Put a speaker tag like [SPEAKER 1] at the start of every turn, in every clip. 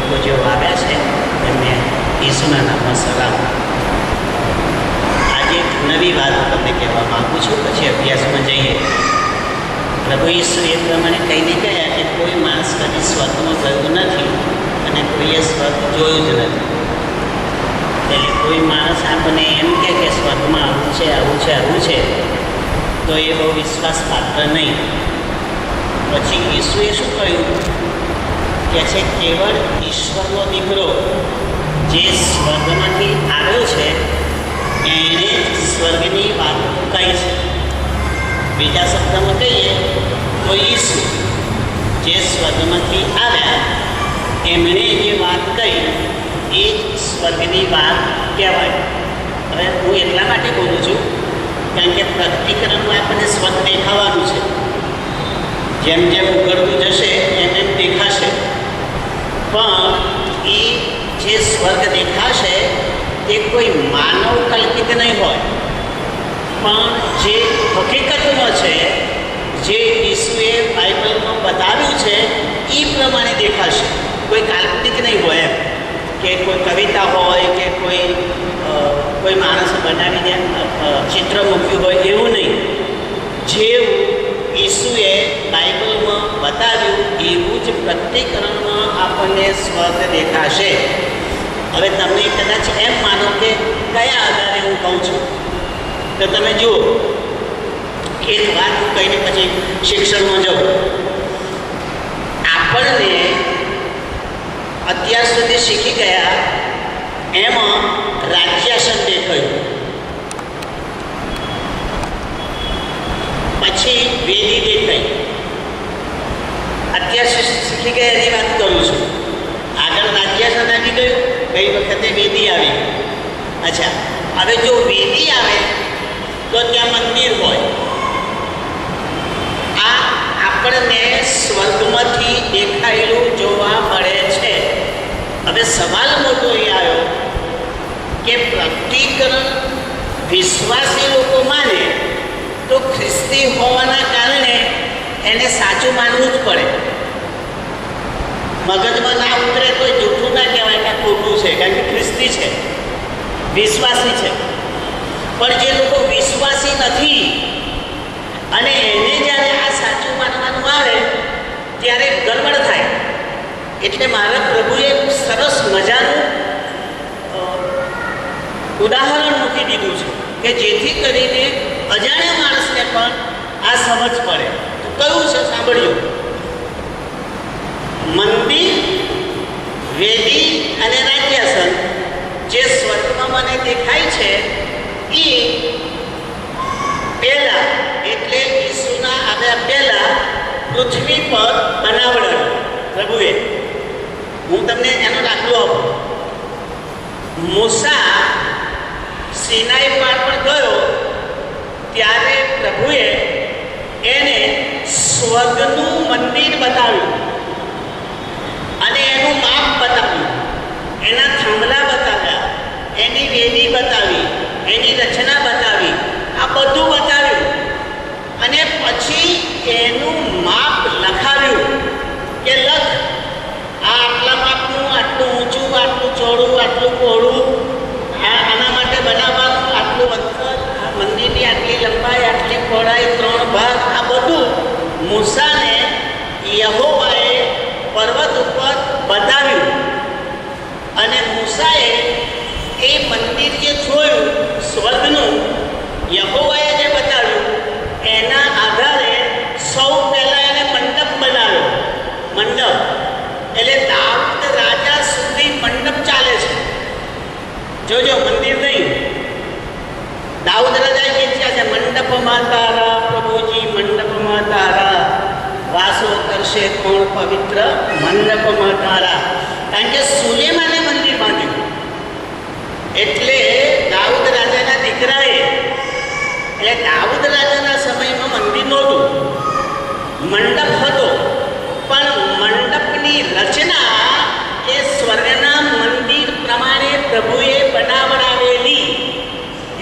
[SPEAKER 1] લોકો જેઓ આવ્યા છે એમને ઈસુના નામમાં સલામ. આજે એક નવી વાત હું તમને કહેવા માગું છું, પછી અભ્યાસમાં જઈએ. પ્રભુ ઈસુ એ પ્રમાણે કહીને ગયા કે કોઈ માણસ કદી સ્વર્ગમાં ગયું નથી અને કોઈએ સ્વર્ગ જોયું જ નથી. એટલે કોઈ માણસ આપણને એમ કહે કે સ્વર્ગમાં આવું છે આવું છે આવું છે, તો એ બહુ વિશ્વાસપાત્ર નહીં. પછી ઈસુએ શું કહ્યું કે છે કેવળ ઈશ્વરનો દીકરો જે સ્વર્ગમાંથી આવ્યો છે એણે સ્વર્ગની વાતો કહી છે. બીજા શબ્દમાં કહીએ તો ઈસુ જે સ્વર્ગમાંથી આવ્યા એમણે જે વાત કહી એ જ સ્વર્ગની વાત કહેવાય. હવે હું એટલા માટે બોલું છું કારણ કે પ્રગટીકરણમાં આપણને સ્વર્ગ દેખાવાનું છે. જેમ જેમ ઉઘડતું જશે એમ એમ દેખાશે, પણ એ જે સ્વર્ગ દેખાશે તે કોઈ માનવ કલ્પિત નહીં હોય, પણ જે હકીકતમાં છે, જે ઈસુએ બાઇબલમાં બતાવ્યું છે એ પ્રમાણે દેખાશે. કોઈ કાલ્પનિક નહીં હોય એમ કે કોઈ કવિતા હોય કે કોઈ માણસે બનાવીને ચિત્ર મૂક્યું હોય એવું નહીં. જેવું ઈસુએ બાઇબલમાં બતાવ્યું એવું જ પ્રગટીકરણમાં આપણને સ્વર્ગ દેખાશે. હવે તમે કદાચ એમ માનો કે કયા આધારે હું કહું છું, તો તમે જુઓ એક વાત હું કહીને પછી શિક્ષણમાં જાઉં. આપણને અત્યાર સુધી શીખી ગયા એમાં રાજ્યાસન દેખાયું, પછી વેદી દેખાઈ. અત્યાર શીખી ગયા એની વાત કરું છું. આગળ રાજ્યાસન આવી ગયું, ગઈ વખતે વેદી આવી. અચ્છા, હવે જો વેદી આવે તો ત્યાં મંદિર હોય. આ આપણને સ્વર્ગમાંથી દેખાયેલું જોવા મળે છે. હવે સવાલ મોટો એ આવ્યો કે પ્રગટીકરણ વિશ્વાસી લોકો માને તો ખ્રિસ્તી હોવાના કારણે એને સાચું માનવું જ પડે. મગજમાં ના ઉતરે તો જૂઠું ના કહેવાય કે ખોટું છે, કારણ કે ખ્રિસ્તી છે, વિશ્વાસી છે. પણ જે લોકો વિશ્વાસી નથી અને એને જ્યારે આ સાચું માનવાનું આવે ત્યારે ગડબડ થાય. એટલે મારા પ્રભુએ સરસ મજાનું ઉદાહરણ મૂકી દીધું છે કે જેથી કરીને અજાણ્યા માણસને પણ આ સમજ પડે. તો કયું છે સાંભળ્યું? મંદિર, વેદી અને રાજ્યાસન જે સ્વર્ગમાં મને દેખાય છે એ પહેલા, એટલે ઈસુના આવ્યા પહેલા પૃથ્વી પર બનાવડાવ્યું પ્રભુએ. હું તમને એનો દાખલો આપું. મૂસા સિનાઈ પહાડ પર ગયો ત્યારે પ્રભુએ એને સ્વર્ગનું મંદિર બતાવ્યું અને એનું માપ બતાવ્યું, એના થાંભલા બતાવ્યા, એની વેદી બતાવી, એની રચના બતાવી, આ બધું બતાવ્યું. અને પછી એનું માપ લખાવ્યું કે લખ આ આટલા માપનું, આટલું ઊંચું, આટલું ચોડું, આટલું પહોળું, આના માટે બનાવવાનું, આટલું અંતર, આ મંદિરની આટલી લંબાઈ, આટલી પહોળાઈ, 3 ભાગ, આ બધું મૂસાને યહોવાએ પર્વત ઉપર બતાવ્યું. અને મૂસાએ એ મંદિર જે જોયું સ્વર્ગનું, યહોવાએ જે બતાવ્યું એના આધારે સૌ પહેલાં એને મંડપ બનાવ્યો. મંડપ એટલે દાઉદ રાજા સુધી મંડપ ચાલે છે. જોજો, મંદિર નહીં. દાઉદ રાજા કહે છે મંડપમાં તારા પ્રભુજી, મંડપમાં તારા વાસો કરશે કોણ પવિત્ર મંડપમાં તારા. કારણ કે સુલેમાને મંદિર બાંધ્યું. એટલે દાઉદ રાજાના દીકરાએ, એટલે દાઉદ રાજાના સમયમાં મંદિર નહોતું, મંડપ હતો. પણ મંડપની રચના એ સ્વર્ગના મંદિર પ્રમાણે પ્રભુએ બનાવડાવેલી.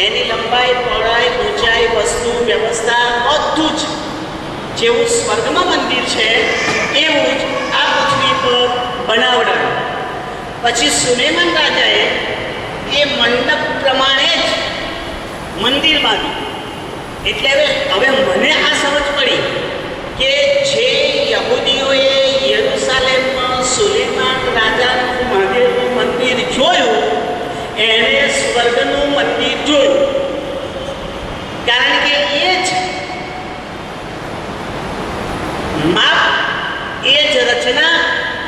[SPEAKER 1] એની લંબાઈ, પહોળાઈ, ઊંચાઈ, વસ્તુ, વ્યવસ્થા બધું જ જેવું સ્વર્ગમાં મંદિર છે એવું જ આ પૃથ્વી પર બનાવડાવ્યું. પછી સુલેમાન રાજાએ એ મંડપ પ્રમાણે જ મંદિર બાંધ્યું. એટલે હવે મને આ સમજ પડી કે જે યહૂદીઓએ યરુશાલેમમાં સુલેમાન રાજાનું મહાદેવનું મંદિર જોયું એણે સ્વર્ગનું મંદિર જોયું. કારણ કે એ જ માપ, એ જ રચના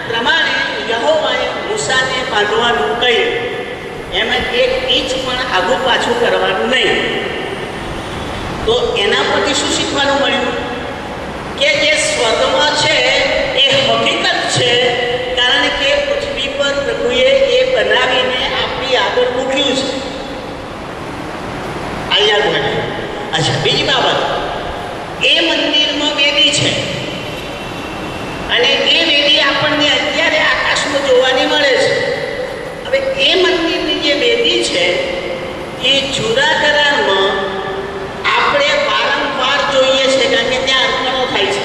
[SPEAKER 1] પ્રમાણે યહોવાએ મૂસાને બાંધવાનું કહ્યું. એમાં 1 ઇંચ પણ આગું પાછું કરવાનું નહીં. તો એના પરથી શું શીખવાનું મળ્યું કે જે સ્વર્ગમાં છે એ હકીકત છે, કારણ કે પૃથ્વી પર પ્રભુએ એ બનાવીને આપણી આગળ મૂક્યું છે. આ યાદ રાખજો. અચ્છા, બીજી બાબત, એ મંદિરમાં વેદી છે અને એ વેદી આપણને અત્યારે આકાશમાં જોવાની મળે છે. હવે એ મંદિરની જે વેદી છે એ જૂના કરારમાં આપણે વારંવાર જોઈએ છે, કારણ કે ત્યાં અર્પણો થાય છે.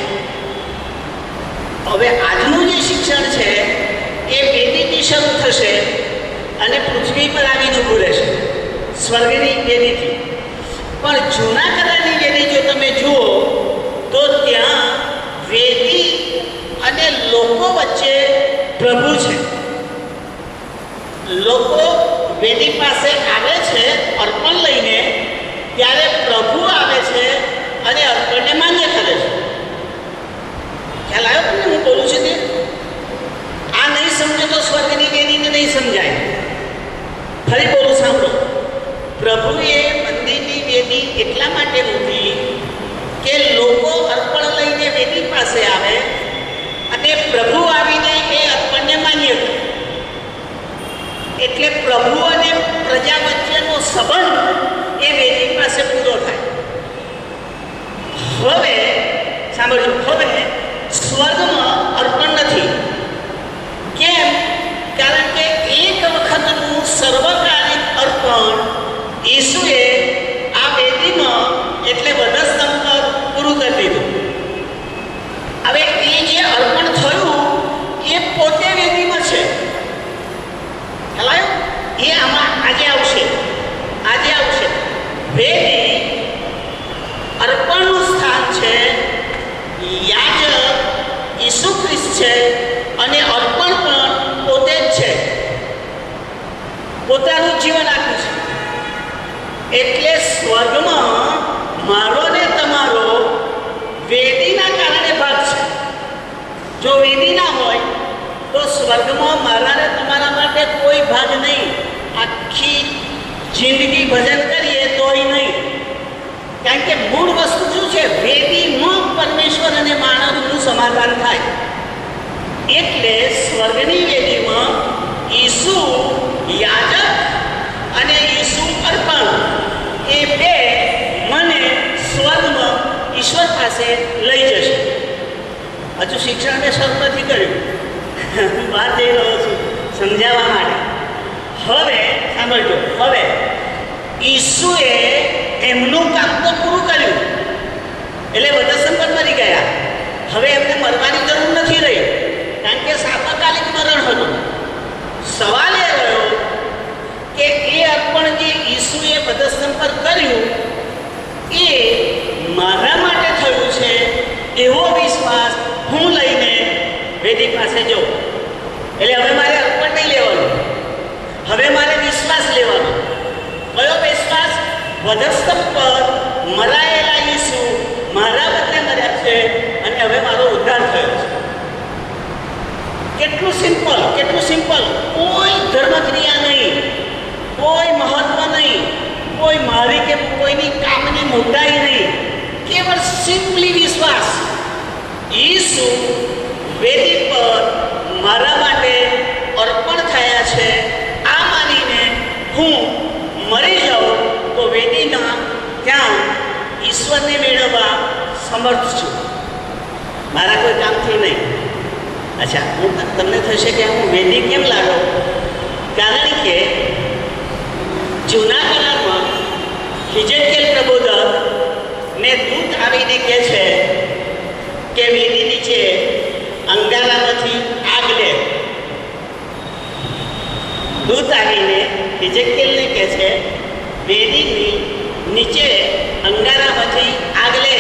[SPEAKER 1] હવે આજનું જે શિક્ષણ છે એ વેદીથી શરૂ થશે અને પૃથ્વી પર આવીને ઊભું રહેશે, સ્વર્ગની વેદીથી. પણ જૂના કરારની વેદી જો તમે જુઓ તો ત્યાં વેદી અને લોકો વચ્ચે પ્રભુ છે. લોકો વેદી પાસે આવે છે અર્પણ લઈને, ત્યારે પ્રભુ આવે છે અને અર્પણને માન્ય કરે છે. ખ્યાલ આવ્યો તમને હું બોલું છું તે? આ નહીં સમજો તો સ્વર્ગની વેદીને નહીં સમજાય. ફરી બોલું, સાંભળો. પ્રભુએ મંદિરની વેદી એટલા માટે મૂકી કે લોકો અર્પણ લઈને વેદી પાસે આવે અને પ્રભુ આવીને એ અર્પણને માન્ય કરે. એટલે પ્રભુ અને પ્રજા વચ્ચેનો સંબંધ એ વેદી પાસે પૂરો થાય. હવે સાંભળજો, હવે સ્વર્ગમાં અર્પણ નથી. કેમ? કારણ કે એક વખતનું સર્વકાલિક અર્પણ ઈસુએ આ વેદીમાં એટલે વધસ્તંભ પર પૂરું કરી દીધું. હવે એ જે અર્પણ થયું એ પોતે વેદીમાં છે. ખ્યાલ? એ આમાં આજે આવશે. વેદી અર્પણનું સ્થાન છે, યાજક ઈસુ ખ્રિસ્ત છે અને અર્પણ પણ પોતે જ છે. પોતાનું જીવન આપ્યું છે. એટલે સ્વર્ગમાં મારો ને તમારો વેદીના કારણે ભાગ છે. જો વેદી ના હોય તો સ્વર્ગમાં મારા ને તમારા માટે કોઈ ભાગ નહીં. આખી જિંદગી ભજન કરીએ તોય નહીં. કારણ કે મૂળ વસ્તુ શું છે? વેદીમાં પરમેશ્વર અને માનવનું સમાધાન થાય. એટલે સ્વર્ગની વેદીમાં ઈસુ યાજક અને ઈસુ અર્પણ, એ બે મને સ્વર્ગમાં ઈશ્વર પાસે લઈ જશે. હજુ શિક્ષણ મેં શરૂ નથી કર્યું, હું બહાર જઈ રહ્યો છું સમજાવવા માટે. હવે સાંભળજો, હવે ઈસુએ એમનું કામ તો પૂરું કર્યું, એટલે વધસ્તંભ પર મરી ગયા. હવે એમને મરવાની જરૂર નથી રહી, કારણ કે સાર્વકાલિક મરણ હતું. સવાલ એ રહ્યો કે એ અર્પણ જે ઈસુએ વધસ્તંભ પર કર્યું એ મારા માટે થયું છે એવો વિશ્વાસ હું લઈને વેદી પાસે જાઉં. એટલે હવે મારે અર્પણ નહીં લેવાનું, હવે મારે વિશ્વાસ લેવાનો. કયો વિશ્વાસ? વધસ્તંભ પર મરાયેલા ઈસુ મારા બદલે મર્યા છે અને હવે મારો ઉદ્ધાર થયો છે. કેટલું સિમ્પલ, કેટલું સિમ્પલ. કોઈ ધર્મક્રિયા નહીં, કોઈ મહત્વ નહીં, કોઈ મારી કે કોઈની કામની મોટાઈ નહીં, કેવળ સિમ્પલી વિશ્વાસ. ઈસુ વેદી પર મારા માટે અર્પણ થયા છે, આ માનીને હું મરી જાઉં તો વેદીના ત્યાં ઈશ્વરને મેળવવા સમર્થ છું, મારા કોઈ કામથી નહીં. અચ્છા, હું તમને થશે કે હું વેદી કેમ લાગો? કારણ કે જૂના કરારમાં હિજકેલ પ્રબોધક ને દૂત આવીને કહે છે કે વેદી નીચે અંગારામાંથી આગ લે. દૂત આવીને હિજકીએલને કહે છે, વેદીની નીચે અંગારામાંથી આગ લે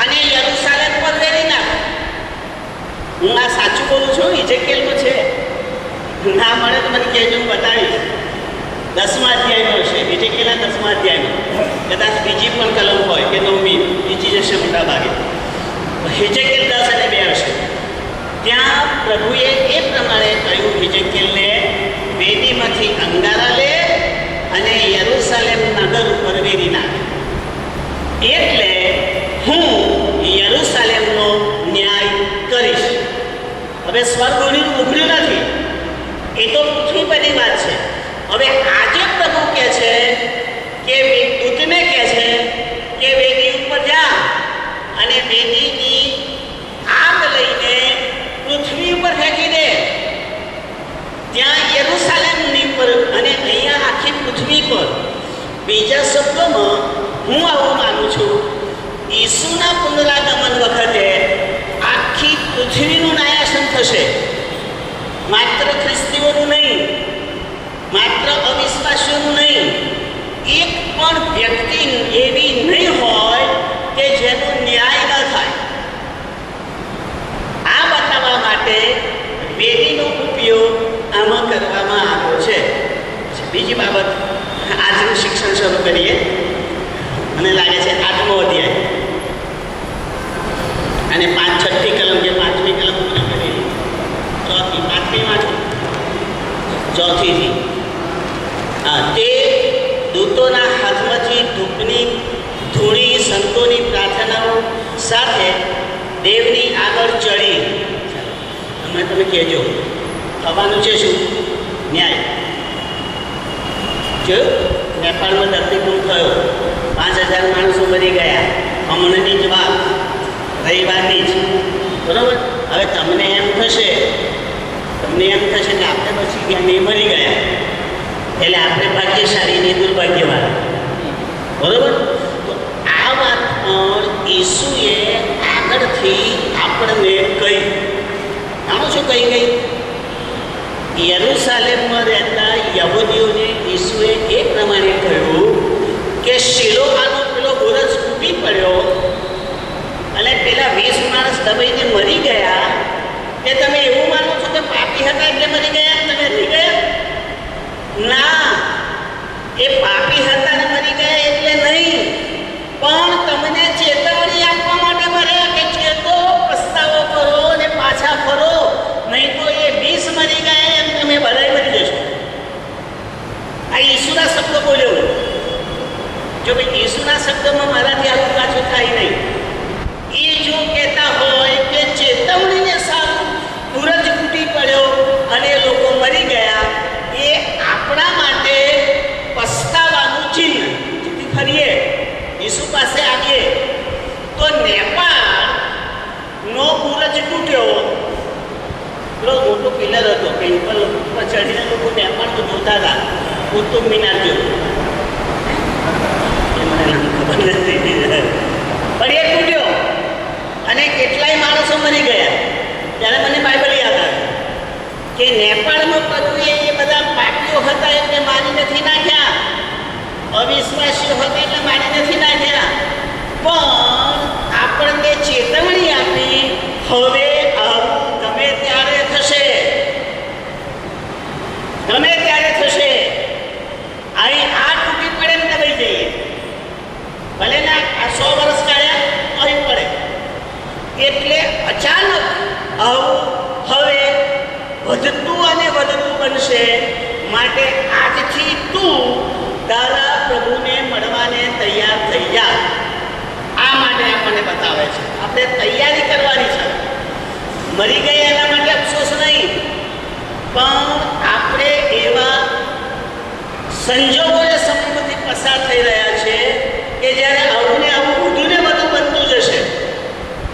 [SPEAKER 1] અને યરુશાલેમ પર વેરી નાખ. હું આ સાચું બોલું છું, હિજકીએલમાં છે. ના મળે તો મને કહેજો, હું બતાવીશ. 10મા અધ્યાયમાં હશે, હિજકીએલના 10મા અધ્યાયમાં. કદાચ બીજી પણ કલમ હોય કે 9મી, બીજી જશે મોટા ભાગે. હિજકીએલ 10 અને 2 હશે. ત્યાં પ્રભુએ એ પ્રમાણે કહ્યું હિજકીએલને, વેદીમાંથી અંગારા લે અને યરુશાલેમ નગર ઉપર વેરી નાખ. એટલે હું યરુશાલેમનો ન્યાય કરીશ. હવે સ્વર્ગોનું ઉઘડ્યું નથી, એ તો પૃથ્વી પરની વાત છે. હવે આજે પ્રભુ કહે છે કે દૂતને કહે છે કે વેદી ઉપર જા અને વેદીની આગ લઈને પૃથ્વી ઉપર ફેંકી દે. ત્યાં યરુશાલેમની પર અને અહીંયા આખી પૃથ્વી પર. બીજા શબ્દોમાં હું આવું માનું છું, ઈસુના પુનરાગમન વખતે આખી પૃથ્વીનું ન્યાયાસન થશે. માત્ર ખ્રિસ્તીઓનું નહીં, માત્ર અવિશ્વાસીઓનું નહીં. એક પણ વ્યક્તિ એવી નહીં હોય કે જેનો ન્યાય ન થાય. આ બતાવવા માટે વેદીનો ઉપયોગ આમાં કરવામાં આવ્યો છે. બીજી બાબત, આજનું શિક્ષણ શરૂ કરીએ. મને લાગે છે 8મો અધ્યાય અને 6ઠ્ઠી કલમ કે 5મી કલમ પૂરી કરી. 4થી તે દૂતોના હાથમાંથી ધૂપની ધૂળી સંતોની પ્રાર્થનાઓ સાથે દેવની આગળ ચડી. હમણાં તમે કહેજો થવાનું છે શું? ન્યાય. જો નેપાળમાં ધરતીકંપ થયો, 5000 માણસો મરી ગયા. હમણાંની જ વાત, રવિવારની જ, બરાબર. હવે તમને એમ થશે કે આપણે પછી ગયા નહીં, મરી ગયા, એટલે આપણે ભાગ્યશાળી ને દુર્ભાગ્યવાળા, બરાબર. તો આ વાત પણ ઈસુએ આગળથી આપણને કહી. જાણો છો કઈ ગઈ? યરુશાલેમમાં રહેતા યહૂદીઓને ઈસુએ એ પ્રમાણે કહ્યું કે શિલોહાનો પેલો ગોરજ તૂટી પડ્યો અને પેલા 20 માણસ દબાઈને મરી ગયા, કે તમે એવું માનો છો કે પાપી હતા એટલે મરી ગયા, તમે મરી ગયા? ના, એ પાપી હતા ને મરી ગયા એટલે નહીં, પણ તમને ચેતવણી આપવા માટે મર્યા કે ચેતો, પસ્તાવો કરો અને પાછા ફરો, નહીં તો એ 20 મરી ગયા એમ તમે બધા મરી જશો. આ ઈસુના શબ્દો બોલ્યો. જો ભાઈ ઈસુના શબ્દોમાં મારાથી આગળ પાછું થાય નહીં. એ જો કહેતા હોય કે ચેતવણીને સારું સૂરજ તૂટી પડ્યો અને લોકો મરી ગયા, એ આપણા માટે પસ્તાવાનું ચિહ્ન. જેથી ફરીએ ઈસુ પાસે આવીએ તો નેપાળનો સૂરજ તૂટ્યો. પેલો મોટો પિલર હતો, ટેમ્પલ ઉપર ચડીને લોકો નેપાળમાં જોતા હતા, કુતુબ મિનાર જેવું. એ મને ખબર નથી, પણ એ તૂટ્યો અને કેટલાય માણસો મરી ગયા. ત્યારે મને બાઇબલ યાદ આવ્યું કે નેપાળમાં પ્રભુએ એ બધા પાપીઓ હતા એટલે મારી નથી નાખ્યા, અવિશ્વાસીઓ હતા એટલે મારી નથી નાખ્યા, પણ આપણને ચેતવણી આપી, હવે આવું ગમે ત્યારે થશે, ગમે ત્યારે થશે. અહીં આ તૂટી પડે ને દબાઈ જઈએ, ભલે ના 100 વર્ષ કાઢ્યા અહીં પડે. એટલે અચાનક આવું હવે વધતું અને વધતું બનશે. માટે આજથી તું તારા પ્રભુને મળવાને તૈયાર થઈ જા. આ માટે આપણને બતાવે છે આપણે તૈયારી કરવાની છે. મરી ગયા એના માટે અફસોસ નહીં, પણ આપણે એવા સંજોગોને સમયમાંથી પસાર થઈ રહ્યા છે કે જ્યારે આવું ને આવું વધુ ને વધુ બનતું જશે.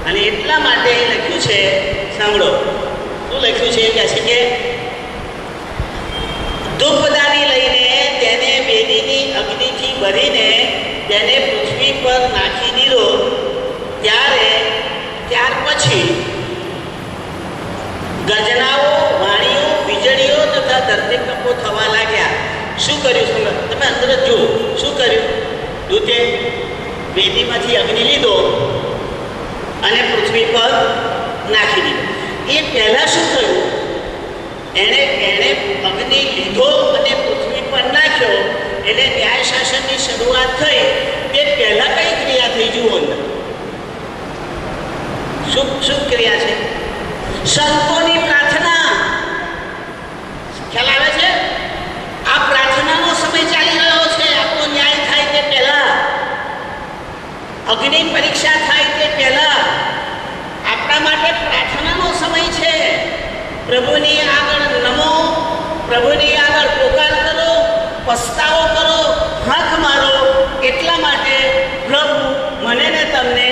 [SPEAKER 1] અને એટલા માટે લખ્યું છે, સાંભળો શું લખ્યું છે. એ કહે છે કે ધૂપદાની લઈને તેને વેદીની અગ્નિથી ભરીને તેને પૃથ્વી પર નાખી દીધો. ત્યાર પછી ગર્જનાઓ, વાણીઓ, વીજળીઓ તથા ધરતીકંપો શું કર્યું? તમે અંદર જ જુઓ શું કર્યું. દૂતે વેદીમાંથી અગ્નિ લીધો અને પૃથ્વી પર નાખી દીધો. એ પહેલાં શું થયું? એણે અગ્નિ લીધો અને પૃથ્વી પર નાખ્યો એટલે ન્યાય શાસનની શરૂઆત થઈ. તે પહેલાં કઈ ક્રિયા થઈ જુઓ અંદર. શું ક્રિયા છે? સંતોની પ્રાર્થના. ખ્યાલ આવે છે? આ પ્રાર્થનાનો સમય ચાલી રહ્યો છે. આપણો ન્યાય થાય તે પહેલા, અગ્નિ પરીક્ષા થાય તે પહેલા આપણા માટે પ્રાર્થનાનો સમય છે. પ્રભુની આગળ નમો, પ્રભુની આગળ પોકાર કરો, પસ્તાવો કરો, હાથ મારો. એટલા માટે પ્રભુ મને ને તમને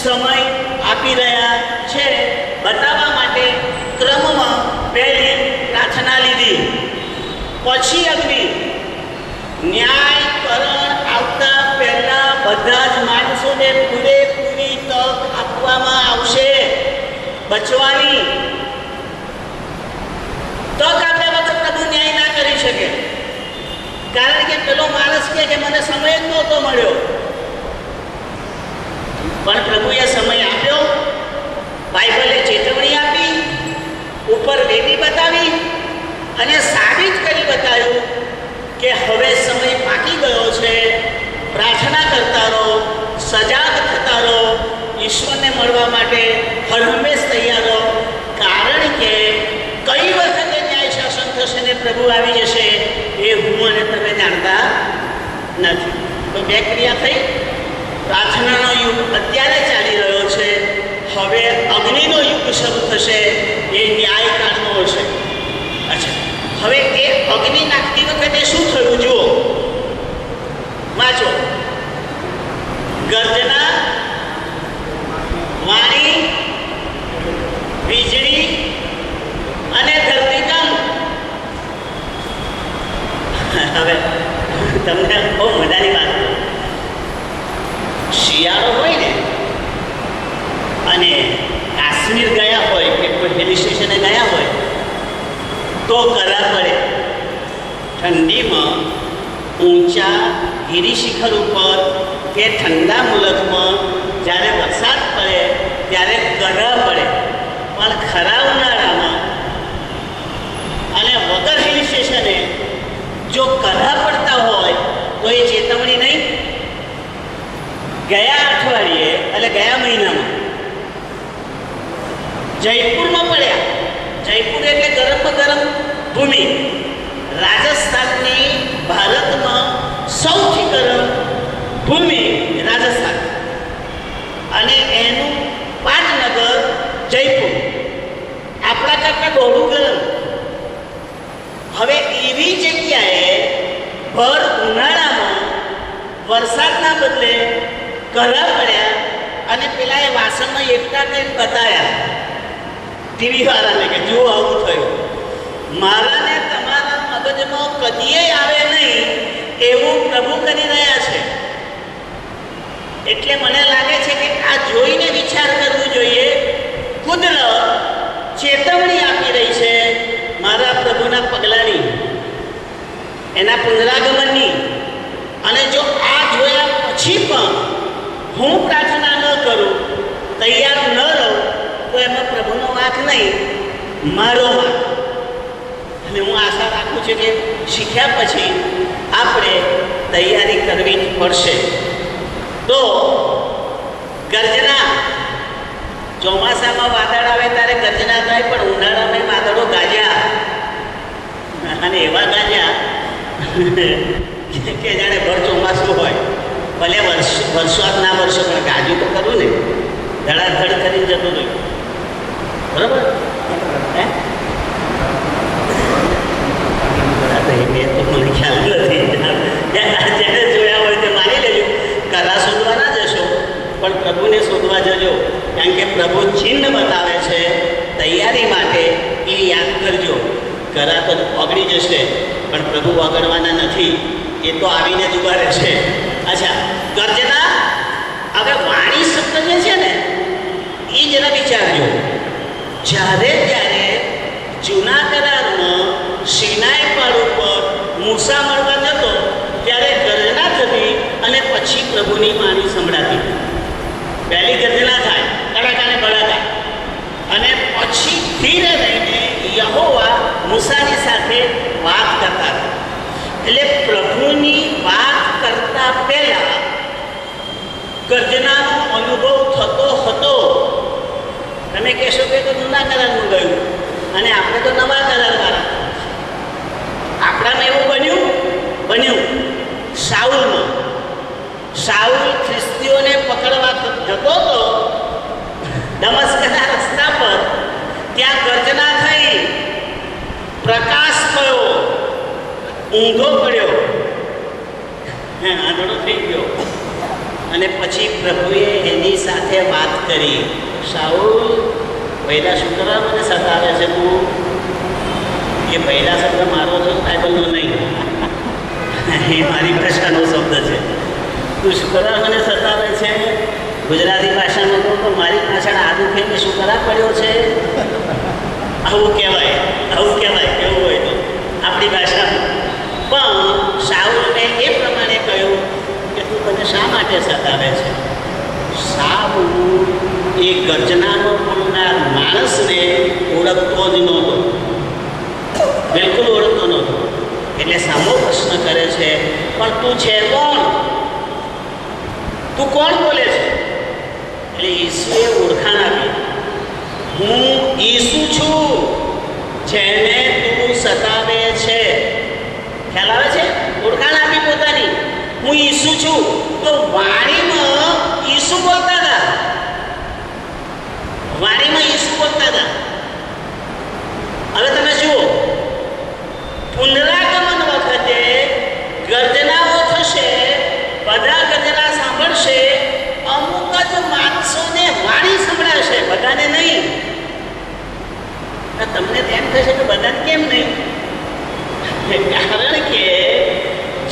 [SPEAKER 1] સમય આપી રહ્યા છે બતાવવા માટે. ક્રમમાં પહેલી પ્રાર્થના લીધી, પછી અગ્નિ. ન્યાયકરણ આવતા પહેલા બધા જ માણસોને પૂરેપૂરી તક આપવામાં આવશે બચવાની. તક આપ્યા વગર પ્રભુ ન્યાય ના કરી શકે. કારણ કે પેલો માણસ કે મને સમય જ નહોતો મળ્યો, પણ પ્રભુએ સમય આપ્યો. બાઇબલે ચેતવણી આપી, ઉપર વેદી બતાવી અને સાબિત કરી બતાવ્યું કે હવે સમય પાકી ગયો છે. પ્રાર્થના કરતા રહો, સજાગ થતા રહો, ઈશ્વરને મળવા માટે હર હંમેશ તૈયાર રહો. કારણ કે કઈ વખતે ન્યાય શાસન થશે ને પ્રભુ આવી જશે એ હું અને તમે જાણતા નથી. તો બે ક્રિયા થઈ. પ્રાર્થનાનો યુગ અત્યારે ચાલી રહ્યો છે. હવે અગ્નિનો યુગ શરૂ થશે, એ ન્યાયકાળનો હશે. અચ્છા, હવે એ અગ્નિ નાખતી વખતે શું થયું જુઓ, વાંચો. ગર્જના, વાણી, વીજળી અને ધરતીકંપ. હવે તમને બહુ મજાની વાત, શિયાળો હોય ને અને કાશ્મીર ગયા હોય કે કોઈ હિલ સ્ટેશને ગયા હોય તો કરા પડે. ઠંડીમાં ઊંચા ગિરી શિખર ઉપર કે ઠંડા મુલકમાં જ્યારે વરસાદ પડે ત્યારે કરા પડે. પણ ખરા ઉનાળામાં અને વગર હિલ સ્ટેશને જો કરા પડતા હોય તો એ ચેતવણી નહીં. ગયા અઠવાડિયે એટલે ગયા મહિનામાં જયપુરમાં પડ્યા. જયપુર એટલે ગરમમાં ગરમ ભૂમિ. રાજસ્થાનની ભારતમાં સૌથી ગરમ ભૂમિ રાજસ્થાન, અને એનું પાટનગર જયપુર આપણા કરતાં બહુ ગરમ. હવે એવી જગ્યાએ ભર ઉનાળામાં વરસાદના બદલે કરા પડ્યા અને પેલા એ વાસણમાં એકઠા કરીને બતાવ્યા ટીવી વાળાને કે જુઓ આવું થયું. મારા ને તમારા મગજમાં કદીએ આવે નહીં એવું પ્રભુ કરી રહ્યા છે. એટલે મને લાગે છે કે આ જોઈને વિચાર કરવું જોઈએ. કુદરત ચેતવણી આપી રહી છે મારા પ્રભુના પગલાંની, એના પુનરાગમનની. અને જો આ જોયા પછી પણ હું પ્રાર્થના ન કરું, તૈયાર ન રહું, તો એમાં પ્રભુનો વાંક નહીં, મારો વાંક. અને હું આશા રાખું છું કે શીખ્યા પછી આપણે તૈયારી કરવી જ પડશે. તો ગર્જના, ચોમાસામાં વાદળ આવે ત્યારે ગર્જના થાય, પણ ઉનાળામાં વાદળો ગાજ્યા અને એવા ગાજ્યા કે જાણે ભર ચોમાસું હોય. ભલે વરસાદ ના વરસો પણ ગાજુ તો કરવું ને, ધડાધડ કરીને જતું રહ્યું. બરાબર? હે મેં તો મને ખ્યાલ નથી. જેને જોયા હોય તે માની લેજો. કલા શોધવા ના જશો, પણ પ્રભુને શોધવા જજો. કારણ કે પ્રભુ ચિહ્ન બતાવે છે તૈયારી માટે, એ યાદ કરજો. કરા તો ઓગળી જશે, પણ પ્રભુ ઓગળવાના નથી. એ તો આવીને જ ઉભા રહેશે. અચ્છા, ગર્જના. હવે વાણી શબ્દ જે છે ને એ જરા વિચારજો. જ્યારે જૂના કરારમાં સિનાઈ પહાડ ઉપર મૂસા મળવા જતો જૂના કરારનું ગયું અને આપણે તો નવા કરારવાળા. આપણામાં એવું બન્યું શાઉલમાં. શાઉલ ખ્રિસ્તીઓને પકડવા જતો હતો દમસ્કના રસ્તા પર. ત્યાં ગર્જના થઈ, પ્રકાશ થયો, ઊંધો પડ્યો, આંધળો થઈ ગયો અને પછી પ્રભુએ એની સાથે વાત કરી. શાઉલ, પહેલા શું કરવા મને સતાવે છે તું? એ પહેલા શબ્દ મારો છો, બાઇબલનો નહીં, એ મારી ભાષાનો શબ્દ છે. તું શું કરવા મને સતાવે છે? ગુજરાતી ભાષામાં તો મારી પાછળ આદુ થઈને શું કરા પડ્યો છે? આવું કહેવાય કેવું હોય તો આપણી ભાષામાં. પણ શાઉલને એ પ્રમાણે કહ્યું કે તું મને શા માટે સતાવે છે? શાઉલ એ ગર્જનાનો બોલનાર માણસને ઓળખતો જ નહોતો, બિલકુલ ઓળખતો નહોતો. એટલે સામો પ્રશ્ન કરે છે, પણ તું છે કોણ? તું કોણ બોલે છે? એટલે ઈસુએ ઓળખાણ આપી, હું ઈસુ છું જેને તું સતાવે છે. ખ્યાલ આવે છે? ઓળખાણ આપી પોતાની, હું ઈસુ છું. તો વાણીમાં ઈસુ બોલતા હતા, હવે તમે જુઓ, પુનરાગમન વખતે ગર્જનાઓ થશે, બધા ગર્જના સાંભળશે, અમુક જ માણસોને વાણી સંભળાશે, બધાને નહીં. તમને તેમ થશે કે બધાને કેમ નહીં? કારણ કે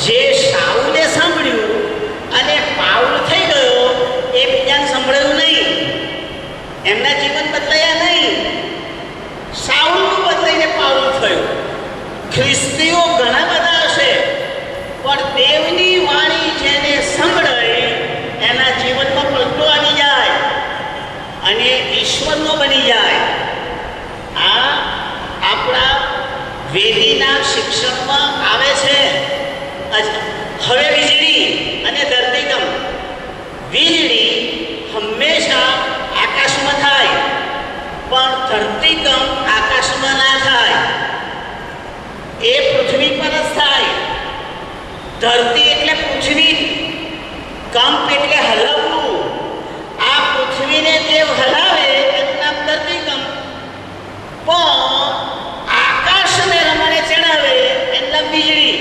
[SPEAKER 1] જે શાઉલે સાંભળ્યું અને પાઉલ થઈ ગયો એ બીજાને સંભળાયું નહીં, એમના જીવન બદલાયા નહીં. શાઉલનું બદલાઈને પાઉલ થયું. ખ્રિસ્તીઓ ઘણા બધા હશે, પણ દેવની વાણી જેને સંભળાય એના જીવનમાં પલટો આવી જાય અને ઈશ્વરનો બની જાય. આ આપણા વેદીના શિક્ષણમાં આવે છે. હવે વીજળી અને ધરતીકંપ. વીજળી હંમેશા આકાશમાં થાય, પણ ધરતીકંપ આકાશમાં ના થાય, એ પૃથ્વી પર જ થાય. ધરતી એટલે પૃથ્વી, કંપ એટલે હલવવું. આ પૃથ્વીને દેવ હલાવે એનું નામ ધરતીકંપ, પણ આકાશને રમણે ચડાવે એનું નામ વીજળી.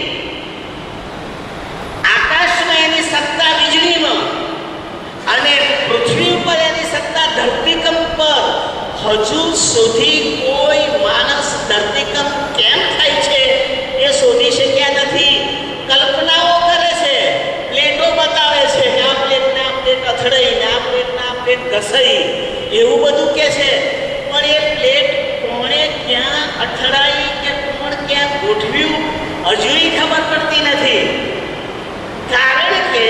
[SPEAKER 1] આકાશમાં એની સત્તા વીજળીમાં અને પૃથ્વી ઉપર એની સત્તા ધરતીકંપ પર. હજુ સુધી કોઈ માણસ ધરતીકંપ કેમ થાય છે એ શોધી શક્યા નથી. કલ્પનાઓ કરે છે, પ્લેટો બતાવે છે કે આ પ્લેટને આ પ્લેટ અથડાઈ ને આ પ્લેટને આ પ્લેટ ઘસાઈ, એવું બધું કે છે. પણ એ પ્લેટ કોણે ક્યાં અથડાઈ કે કોણ ક્યાં ગોઠવ્યું હજુય ખબર પડતી નથી. કારણ કે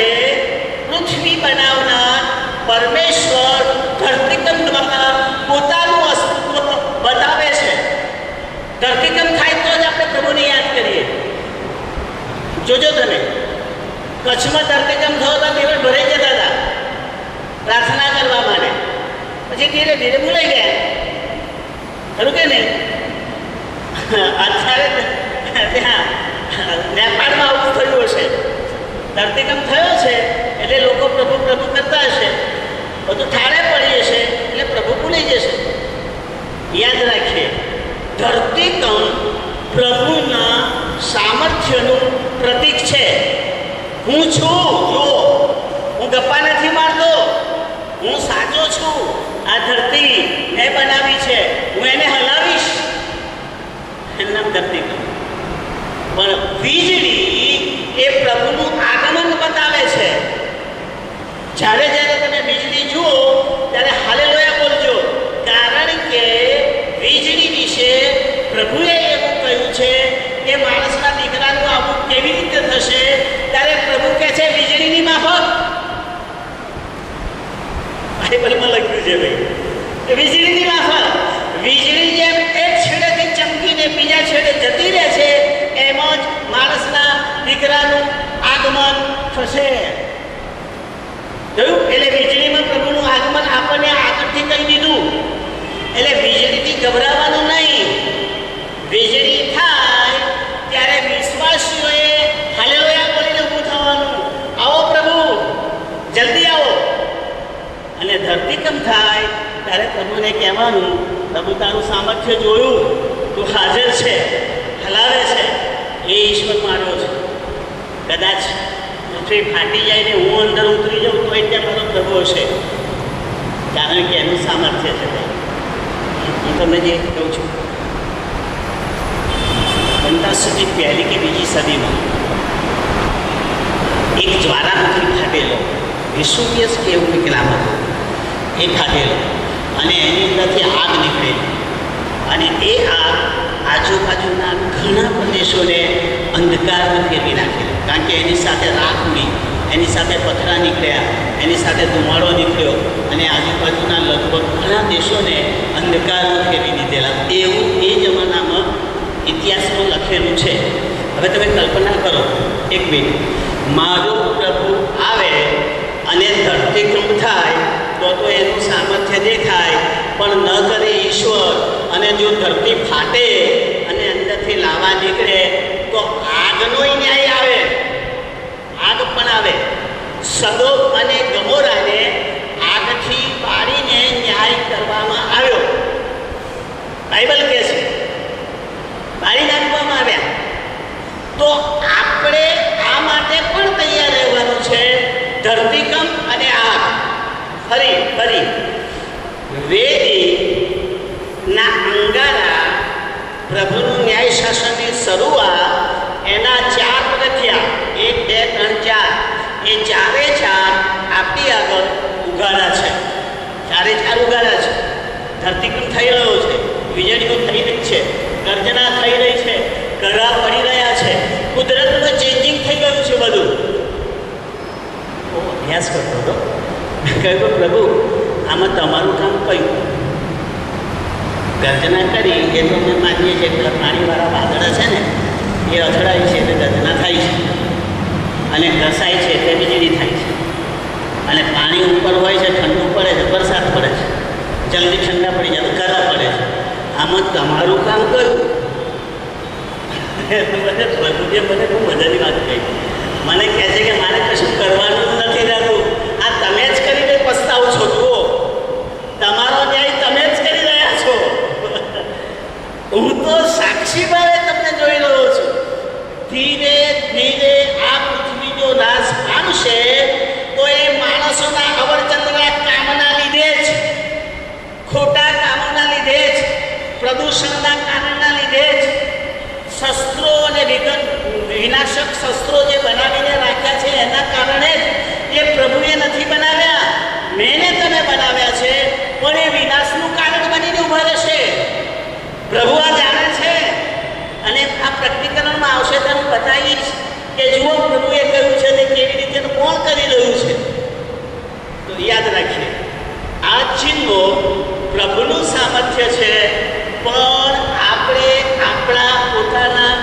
[SPEAKER 1] પૃથ્વી બનાવનાર પરમેશ્વર ધરતીકંપ દ્વારા પોતાનું અસ્તિત્વ બતાવે છે. ધરતીકંપ થાય તો જ આપણે પ્રભુને યાદ કરીએ. જોજો તમે, કચ્છમાં ધરતીકંપ થયો તો દિવસ ભરાઈ જતા હતા પ્રાર્થના કરવા માટે, પછી ધીરે ધીરે ભૂલાઈ ગયા. ખરું કે નહીં? અત્યારે ત્યાં નેપાળમાં આવું થયું હશે. ધરતીકંપ થયો છે એટલે લોકો પ્રભુ પ્રભુ કરતા હશે, બધું ઠારે પડી જશે એટલે પ્રભુ ભૂલી જશે. યાદ રાખીએ, ધરતીકંપ પ્રભુના સામર્થ્યનું પ્રતીક છે. હું છું, જો હું ગપ્પા નથી મારતો, હું સાચો છું. આ ધરતી મેં બનાવી છે, હું એને હલાવીશ, એનું નામ ધરતીકંપ. પણ વીજળી એ પ્રભુનું આગમન બતાવે છે. જ્યારે જ્યારે તમે વીજળી જુઓ ત્યારે હાલેલુયા બોલજો, કારણ કે વીજળી વિશે પ્રભુએ એવું કહ્યું છે કે માણસના દીકરાનું આવું કેવી રીતે થશે. ત્યારે પ્રભુ કહે છે વીજળીની માફક. બાઇબલમાં લખ્યું છે ભાઈ, વીજળીની માફક. વીજળી જેમ એક છેડેથી ચમકીને બીજા છેડે જતી રહે છે, એમ જ માણસના દીકરાનું આગમન થશે. જોયું? એટલે વીજળીમાં પ્રભુનું આગમન આપણને આગળથી કહી દીધું. એટલે વીજળીથી ગભરાવાનું નહીં. વીજળી થાય ત્યારે વિશ્વાસીઓએ હાલેલુયા બોલીને ઊભું થવાનું, આવો પ્રભુ જલ્દી આવો. અને ધરતીકંપ થાય ત્યારે પ્રભુને કહેવાનું, પ્રભુ તારું સામર્થ્ય જોયું, તું હાજર છે, હલાવે છે, એ ઈશ્વર મારો છે. કદાચ પૃથ્વી ફાટી જાય ને હું અંદર ઉતરી જાઉં તો એટલે મારો પ્રભુ હશે, કારણ કે એનું સામર્થ્ય છે. હું તમને જે કહું છું, 15મી પહેલી કે બીજી સદીમાં એક જ્વાળામુખી ફાટેલો, વિસુવિયસ કે એવું કંઈક નામ હતું, એ ફાટેલો અને એની અંદરથી આગ નીકળેલી. અને એ આગ આજુબાજુના ઘણા પ્રદેશોને અંધકારમાં ફેરવી નાખેલો, કારણ કે એની સાથે રાખ ઉડી, એની સાથે પથરા નીકળ્યા, એની સાથે ધુમાડો નીકળ્યો અને આજુબાજુના લગભગ ઘણા દેશોને અંધકારમાં ફેરવી દીધેલા. એવું એ જમાનામાં ઇતિહાસમાં લખેલું છે. હવે તમે કલ્પના કરો, એક મિનિટ, મારો પ્રભુ આવે અને ધરતીકંપ થાય તો એનું સામર્થ્ય દેખાય, પણ ન કરે ઈશ્વર. અને જો ધરતી ફાટે અને અંદરથી લાવા નીકળે તો આગનો ન્યાય આવે, આગ પણ આવે. સદોમ અને ગમોરાને આગથી બાળીને ન્યાય કરવામાં આવ્યો, બાઇબલ કહે છે, બાળી નાખવામાં આવ્યા. તો આપણે આ માટે પણ તૈયાર રહેવાનું છે. ધરતીકંપ અને આગ ફરી વેદીના અંગારા પ્રભુનું ન્યાય શાસનની શરૂઆત એના 4 પગથિયા, 1, 2, 3, 4, એ ચારે ચાર આપણી આગળ ઉગાડા છે. ચારે ચાર ઉગાડા છે. ધરતીકંપ થઈ રહ્યો છે, વીજળીઓ થઈ રહી છે, ગર્જના થઈ રહી છે, કરા પડી રહ્યા છે, કુદરતમાં ચેન્જિંગ થઈ ગયું છે બધું. અભ્યાસ કરતો હતો, કહ્યું પ્રભુ આમાં તમારું કામ કયું? ગર્જના કરી એ તો અમે માનીએ છીએ કે પાણીવાળા વાદળા છે ને એ અથડાય છે એટલે ગર્જના થાય છે, અને ઘસાય છે એટલે વીજળી થાય છે, અને પાણી ઉપર હોય છે, ઠંડુ પડે છે, વરસાદ પડે છે, જલ્દી ઠંડા પડી જાય તો કરા પડે છે. આમાં તમારું કામ કયું? પ્રભુએ મને બહુ મજાની વાત કહી. મને કહે છે કે મારે કશું કરવાનું નથી રહેતું, આ તમે જ કરીને પસ્તાવો છો. જુઓ, તમારો ન્યાય તમે જ કરી રહ્યા છો. હું તો સાક્ષી ભાવે તમને જોઈ રહ્યો છું. ધીરે ધીરે આ પૃથ્વી જો નાશ પામશે તો એ માણસોના અવરચંદ્રના કામના લીધે જ, ખોટા કામોના લીધે જ, પ્રદૂષણના કારણના લીધે જ, શસ્ત્રો અને વિનાશક શસ્ત્રો જે બનાવીને રાખ્યા છે એના કારણે જ. એ પ્રભુએ નથી બનાવ્યા, મેં તમે બનાવ્યા છે, પણ એ વિનાશનું કારણ બનીને ઉભા રહેશે. પ્રભુ આ જાણે છે, અને આ પ્રકટીકરણમાં આવશે તો હું બતાવીશ કે જુઓ પ્રભુએ કહ્યું છે તે કેવી રીતે કોણ કરી રહ્યું છે. તો યાદ રાખીએ, આ ચિહ્નો પ્રભુનું સામર્થ્ય છે, પણ આપણે આપણા પોતાના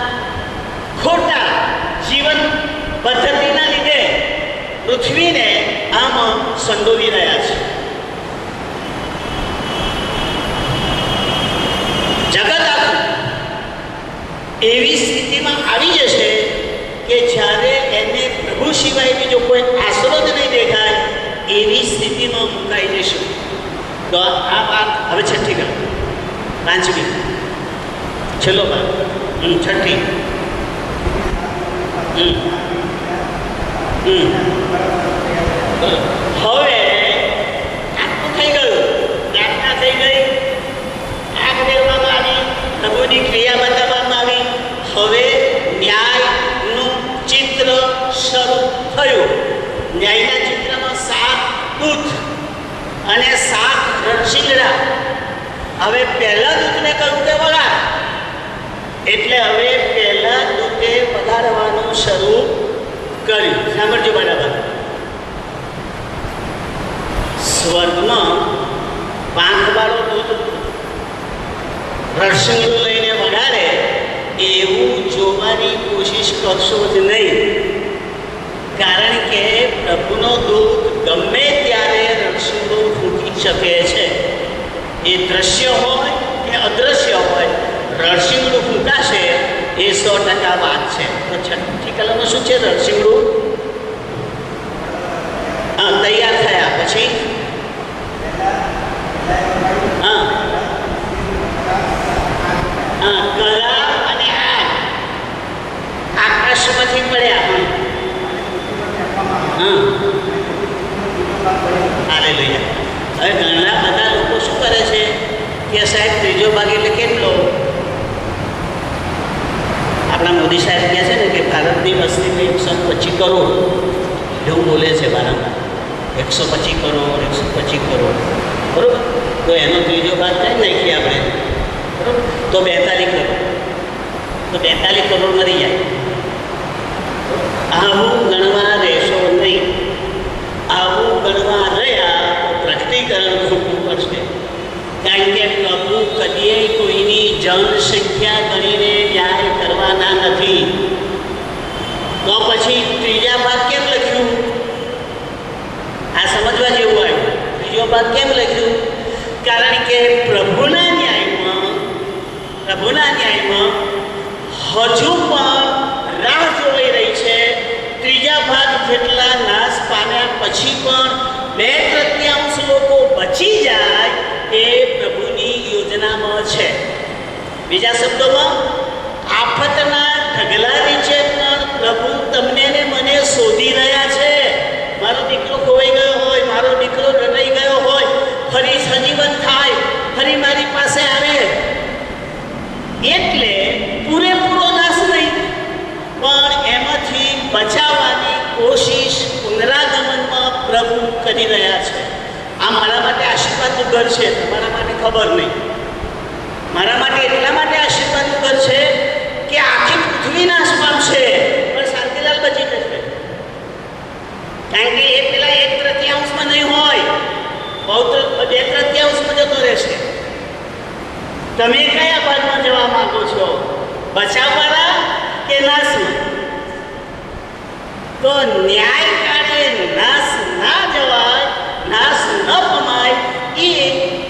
[SPEAKER 1] ખોટા જીવન પદ્ધતિના લીધે પૃથ્વીને આમાં સંડોવી રહ્યા છે. જગત આખું એવી સ્થિતિમાં આવી જશે કે જ્યારે એને પ્રભુ સિવાય બીજો કોઈ આશરો જ નહીં દેખાય, એવી સ્થિતિમાં મુકાઈ જશું. તો આ વાત હવે છઠ્ઠી ગણ, 5મી, છેલ્લો ભાગ, છઠ્ઠી. હવે આટલું થઈ ગયું, પ્રાર્થના થઈ ગઈ, આગ મેળવવામાં આવી, પ્રભુની ક્રિયા બતાવવામાં આવી. હવે ન્યાયનું ચિત્ર શરૂ થયું. ન્યાયના ચિત્રમાં 7 દૂત અને 7 રણશીંગડા. હવે પહેલા દૂતને કહ્યું કે વગાડ, એટલે હવે પહેલા દૂતે વગાડવાનું શરૂ કર્યું. સાંભળજો બરાબર. સ્વર્ગમાં પાંખવાળો દૂત રણશીંગડું લઈને વગાડે એવું જોવાની કોશિશ કરશો જ નહીં, કારણ કે પ્રભુનો દૂત ગમે ત્યારે રણશીંગડું ફૂંકી શકે છે. એ દ્રશ્ય હોય કે એ અદ્રશ્ય હોય, રણશીંગડું ફૂંકાશે એ 100% વાત છે. તો છઠ્ઠી કલમમાં શું છે? રણશીંગડું તૈયાર થયા પછી કળા અને આગ આકાશમાંથી પડ્યા. હાલેલુયા. હવે ઘણા બધા લોકો શું કરે છે કે સાહેબ ત્રીજો ભાગ એટલે કેટલો? આપણા મોદી સાહેબ કહે છે ને કે ભારતની વસ્તી 125 કરોડ એવું બોલે છે વારંવાર. 125 કરોડ 125 કરોડ, બરાબર? તો એનો ત્રીજો ભાગ કઈ નાખીએ આપણે, બરાબર? તો 42 કરોડ. તો 42 કરોડ મરી જાય. આવું ગણવા રહેશો નહીં. આવું ગણવા રહ્યા તો પ્રકટીકરણ ખોટું પડશે. કારણ કે પ્રભુ કદીએ કોઈની જનસંખ્યા ગણીને ન્યાય કરવાના નથી. તો પછી ત્રીજા ભાગ કેમ લખ્યું? આ સમજવા જેવું આવ્યું. ત્રીજો ભાગ કેમ લખ્યું? કારણ કે પ્રભુના ન્યાયમાં હજુ પણ રાહ જોઈ રહી છે. ત્રીજા ભાગ જેટલા નાશ પામ્યા પછી પણ 2/3 લોકો બચી જાય એ પ્રભુની યોજનામાં છે. બીજા શબ્દોમાં, આફતના ઢગલા નીચે પણ પ્રભુ તમને ને મને શોધી રહ્યા છે. મારો દીકરો ખોવાઈ ગયો હોય, મારો દીકરો રડાઈ ગયો હોય, ફરી સજીવન થાય, ફરી મારી પાસે આવે. એટલે પૂરેપૂરો નાશ નહીં, પણ એમાંથી બચાવવાની કોશિશ પુનરાગમનમાં પ્રભુ કરી રહ્યા છે. આ મારા માટે આશીર્વાદનું ઘર છે, તમારા માટે ખબર નહીં. મારા માટે એટલા માટે આશીર્વાદનું ઘર છે કે આખી પૃથ્વી નાશ પામશે પણ શાંતિલાલ બચી જશે. કારણ કે એ પેલા 1/3 નહીં હોય, 2/3 જતો રહેશે. તમે કયા ભાગમાં જવા માંગો છો? બચાવવાળા કે નાશમાં? તો ન્યાય કાળે નાશ ના જવાય, નાશ ન પમાય, એ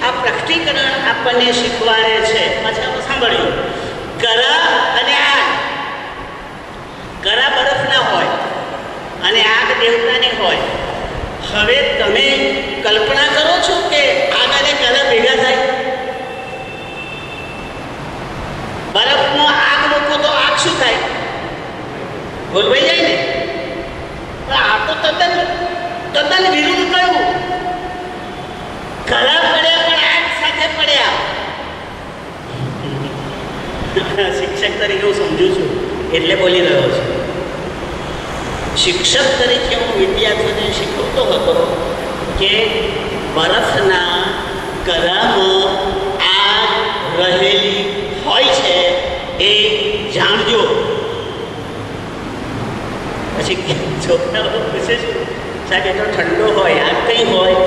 [SPEAKER 1] આ પ્રકટીકરણ આપણને શીખવાડે છે. પાછા સાંભળ્યું, કરા અને આગ. કરા બરફના હોય અને આગ દેવતાની હોય. હવે તમે કલ્પના કરો છો કે આગ અને કરા ભેગા થાય? બરફનો આગ મૂકો તો આગ શું થાય? ગોલવાઈ જાય ને. આ તો તદ્દન વિરુદ્ધ કયું? કરા પડ્યા પણ આગ સાથે પડ્યા. શિક્ષક તરીકે હું સમજુ છું એટલે બોલી રહ્યો છું. શિક્ષક તરીકે હું વિદ્યાર્થીઓને શીખવતો હતો કે બરફના કરામાં આગ રહેલી હોય છે એ જાણજો. પછી છોકરાઓ પૂછે છે, સાહેબ એટલો ઠંડો હોય, આગ કંઈ હોય?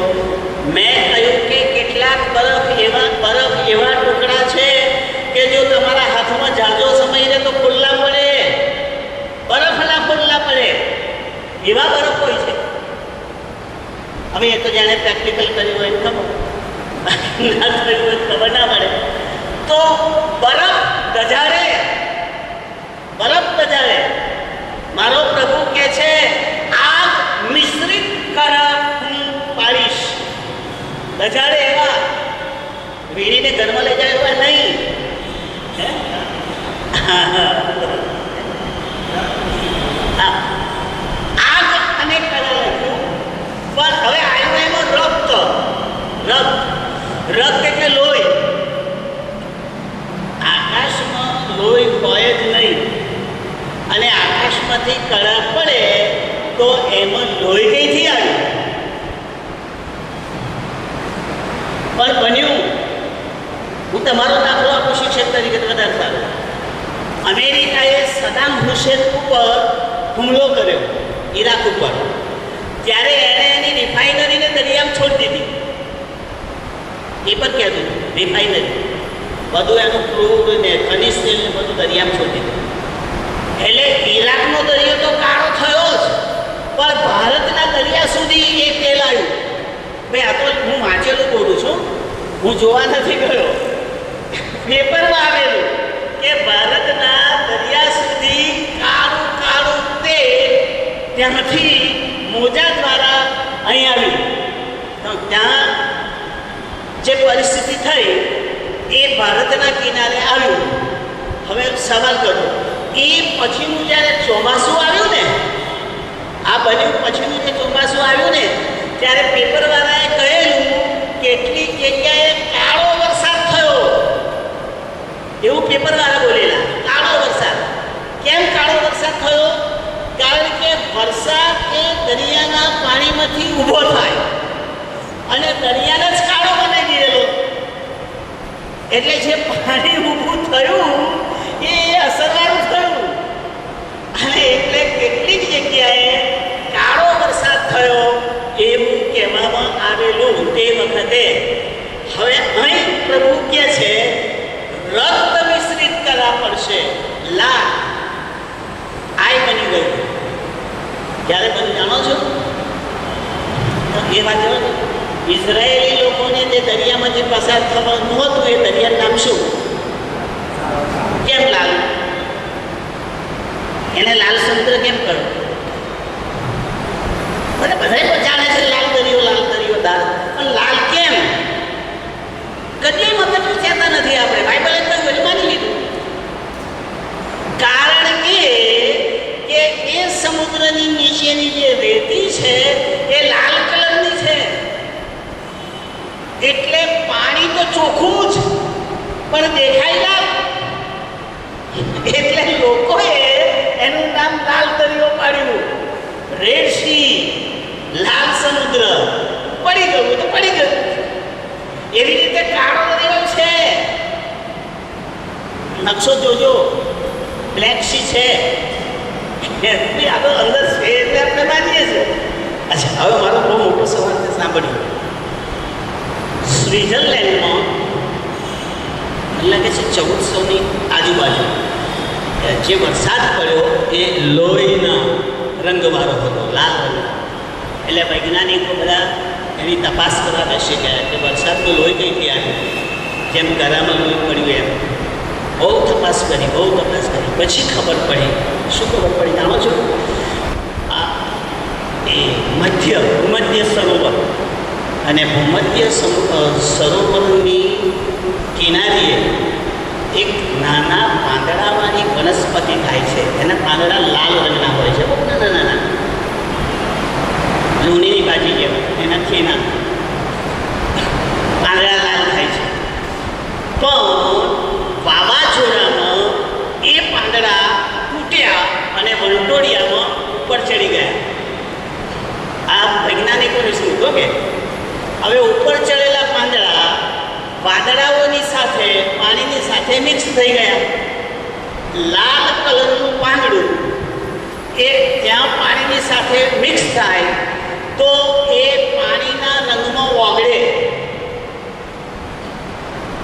[SPEAKER 1] મેં કહ્યું કે કેટલાક બરફ એવા ટુકડા છે કે જો તમારા હાથમાં જાજો સમય રહે તો ખુલ્લા પડે, બરફના ખુલ્લા પડે, એવા બરફ હોય છે. હવે એ તો જાણે પ્રેક્ટિકલ કર્યું હોય ખબર ના થયું હોય ખબર ના પડે. તો બરફ ગજાડે. મારો પ્રભુ કહે છે આગ મિશ્રિત કરા હું પાડીશ. ગજાડે એવા, વીણીને ઘરમાં લઈ જાય એવા નહીં. આગ અને કરા લખ્યું, પણ હવે આવ્યું એમાં રક્ત. એટલે લોહી. આકાશમાં લોહી હોય જ નહીં, અને આકાશમાંથી કળા પડે તો એમાં લોહી કઈથી આવ્યું? પણ બન્યું. હું તમારો દાખલો આપું શિક્ષક તરીકે વધારે સારું. અમેરિકાએ સદામ હુસેન ઉપર હુમલો કર્યો, ઈરાક ઉપર. ત્યારે એણે એની રિફાઇનરીને દરિયામાં છોડી દીધી. એ પણ કહેતું રિફાઇનરી, બધું એનું ક્રૂડ ને ખનિજ તેલ ને બધું દરિયામાં છોડી દીધું. એટલે ઈરાકનો દરિયો તો કાળો થયો જ, પણ ભારતના દરિયા સુધી એ તેલ આવ્યું. ભાઈ આ તો હું વાંચેલું બોલું છું, હું જોવા નથી ગયો. પેપરમાં આવેલું કે ભારતના દરિયા સુધી કાળું કાળું તેલ ત્યાંથી મોજા દ્વારા અહીં આવ્યું. તો ત્યાં જે પરિસ્થિતિ થઈ એ ભારતના કિનારે આવ્યું. હવે સવાલ કરો, એ પછીનું જ્યારે ચોમાસું આવ્યું ને, આ બન્યું પછીનું જે ચોમાસું આવ્યું ને, ત્યારે પેપરવાળાએ કહેલું કેટલીક જગ્યાએ કાળો વરસાદ થયો, એવું પેપરવાળા બોલેલા. કાળો વરસાદ. કેમ કાળો વરસાદ થયો? કારણ કે વરસાદ એ દરિયાના પાણીમાંથી ઊભો થાય અને દરિયાને જ કાળો બનાવી દીધેલો. એટલે જે પાણી ઊભું થયું એ અસરવાળું થયું અને એટલે કેટલીક જગ્યાએ કાળો વરસાદ થયો એવું કહેવામાં આવેલું તે વખતે. હવે અહીં પ્રભુ કહે છે રક્ત મિશ્રિત કરવા પડશે. લાલ આય બની ગયું. ક્યારે બની જાણો છો? તો એ વાત જવા, ઇઝરાયેલી લોકોને જે દરિયામાંથી પસાર થવાનું હતું એ દરિયાનું નામ શું? કેમ લાલ? એને લાલ સમુદ્ર કેમ કરો? બધા જાણે છે લાલ દરિયો દાળ, પણ લાલ કેમ? કદી મતલબ વિચારતા નથી આપણે. બાઇબલ એકદમ માની લીધું. કારણ કે એ સમુદ્રની નીચેની જે રેતી છે એ લાલ કલરની છે. એટલે પાણી તો ચોખ્ખું જ, પણ દેખાય લાલ. એટલે લોકોએ એનું નામ લાલ દરિયો પાડ્યું. રેડ સી, લાલ સમુદ્ર. પડી ગયું તો પડી ગયું. એવી રીતે કાળો દરિયો છે. નકશો જોજો, બ્લેક સી છે. આ તો અંદર છે એટલે આપણે માનીએ છીએ. અચ્છા, હવે મારો બહુ મોટો સવાલ છે, સાંભળ્યો. સ્વિટ્ઝરલેન્ડમાં મને લાગે છે 1400ની આજુબાજુ જે વરસાદ પડ્યો એ લોહીના રંગવાળો હતો, લાલ રંગ. એટલે વૈજ્ઞાનિકો બધા એની તપાસ કરવા બેસી ગયા કે વરસાદનું લોહી કઈથી આવ્યું, જેમ ગરામાં લોહી પડ્યું એમ. બહુ તપાસ કરી. પછી ખબર પડી. શું ખબર પડી જાણો છો? એ ભૂમધ્ય સરોવર અને ભૂમધ્ય સરોવરની કિનારીએ એક નાના પાંદડાવાળી વનસ્પતિ થાય છે. એના પાંદડા લાલ રંગના હોય છે, બહુ નાના નાના, લૂણીની ભાજી જેવા. એનાથી એના પાંદડા લાલ થાય છે. પણ વાવાઝોડામાં એ પાંદડા તૂટ્યા અને વંટોળિયામાં ઉપર ચડી ગયા. આ વૈજ્ઞાનિકોને શું કહો કે હવે ઉપર ચડેલા પાંદડા વાદળાઓની સાથે, પાણીની સાથે મિક્સ થઈ ગયા. લાલ કલરનું પાંદડું એ ત્યાં પાણીની સાથે મિક્સ થાય તો એ પાણીના રંગમાં ઓગળે.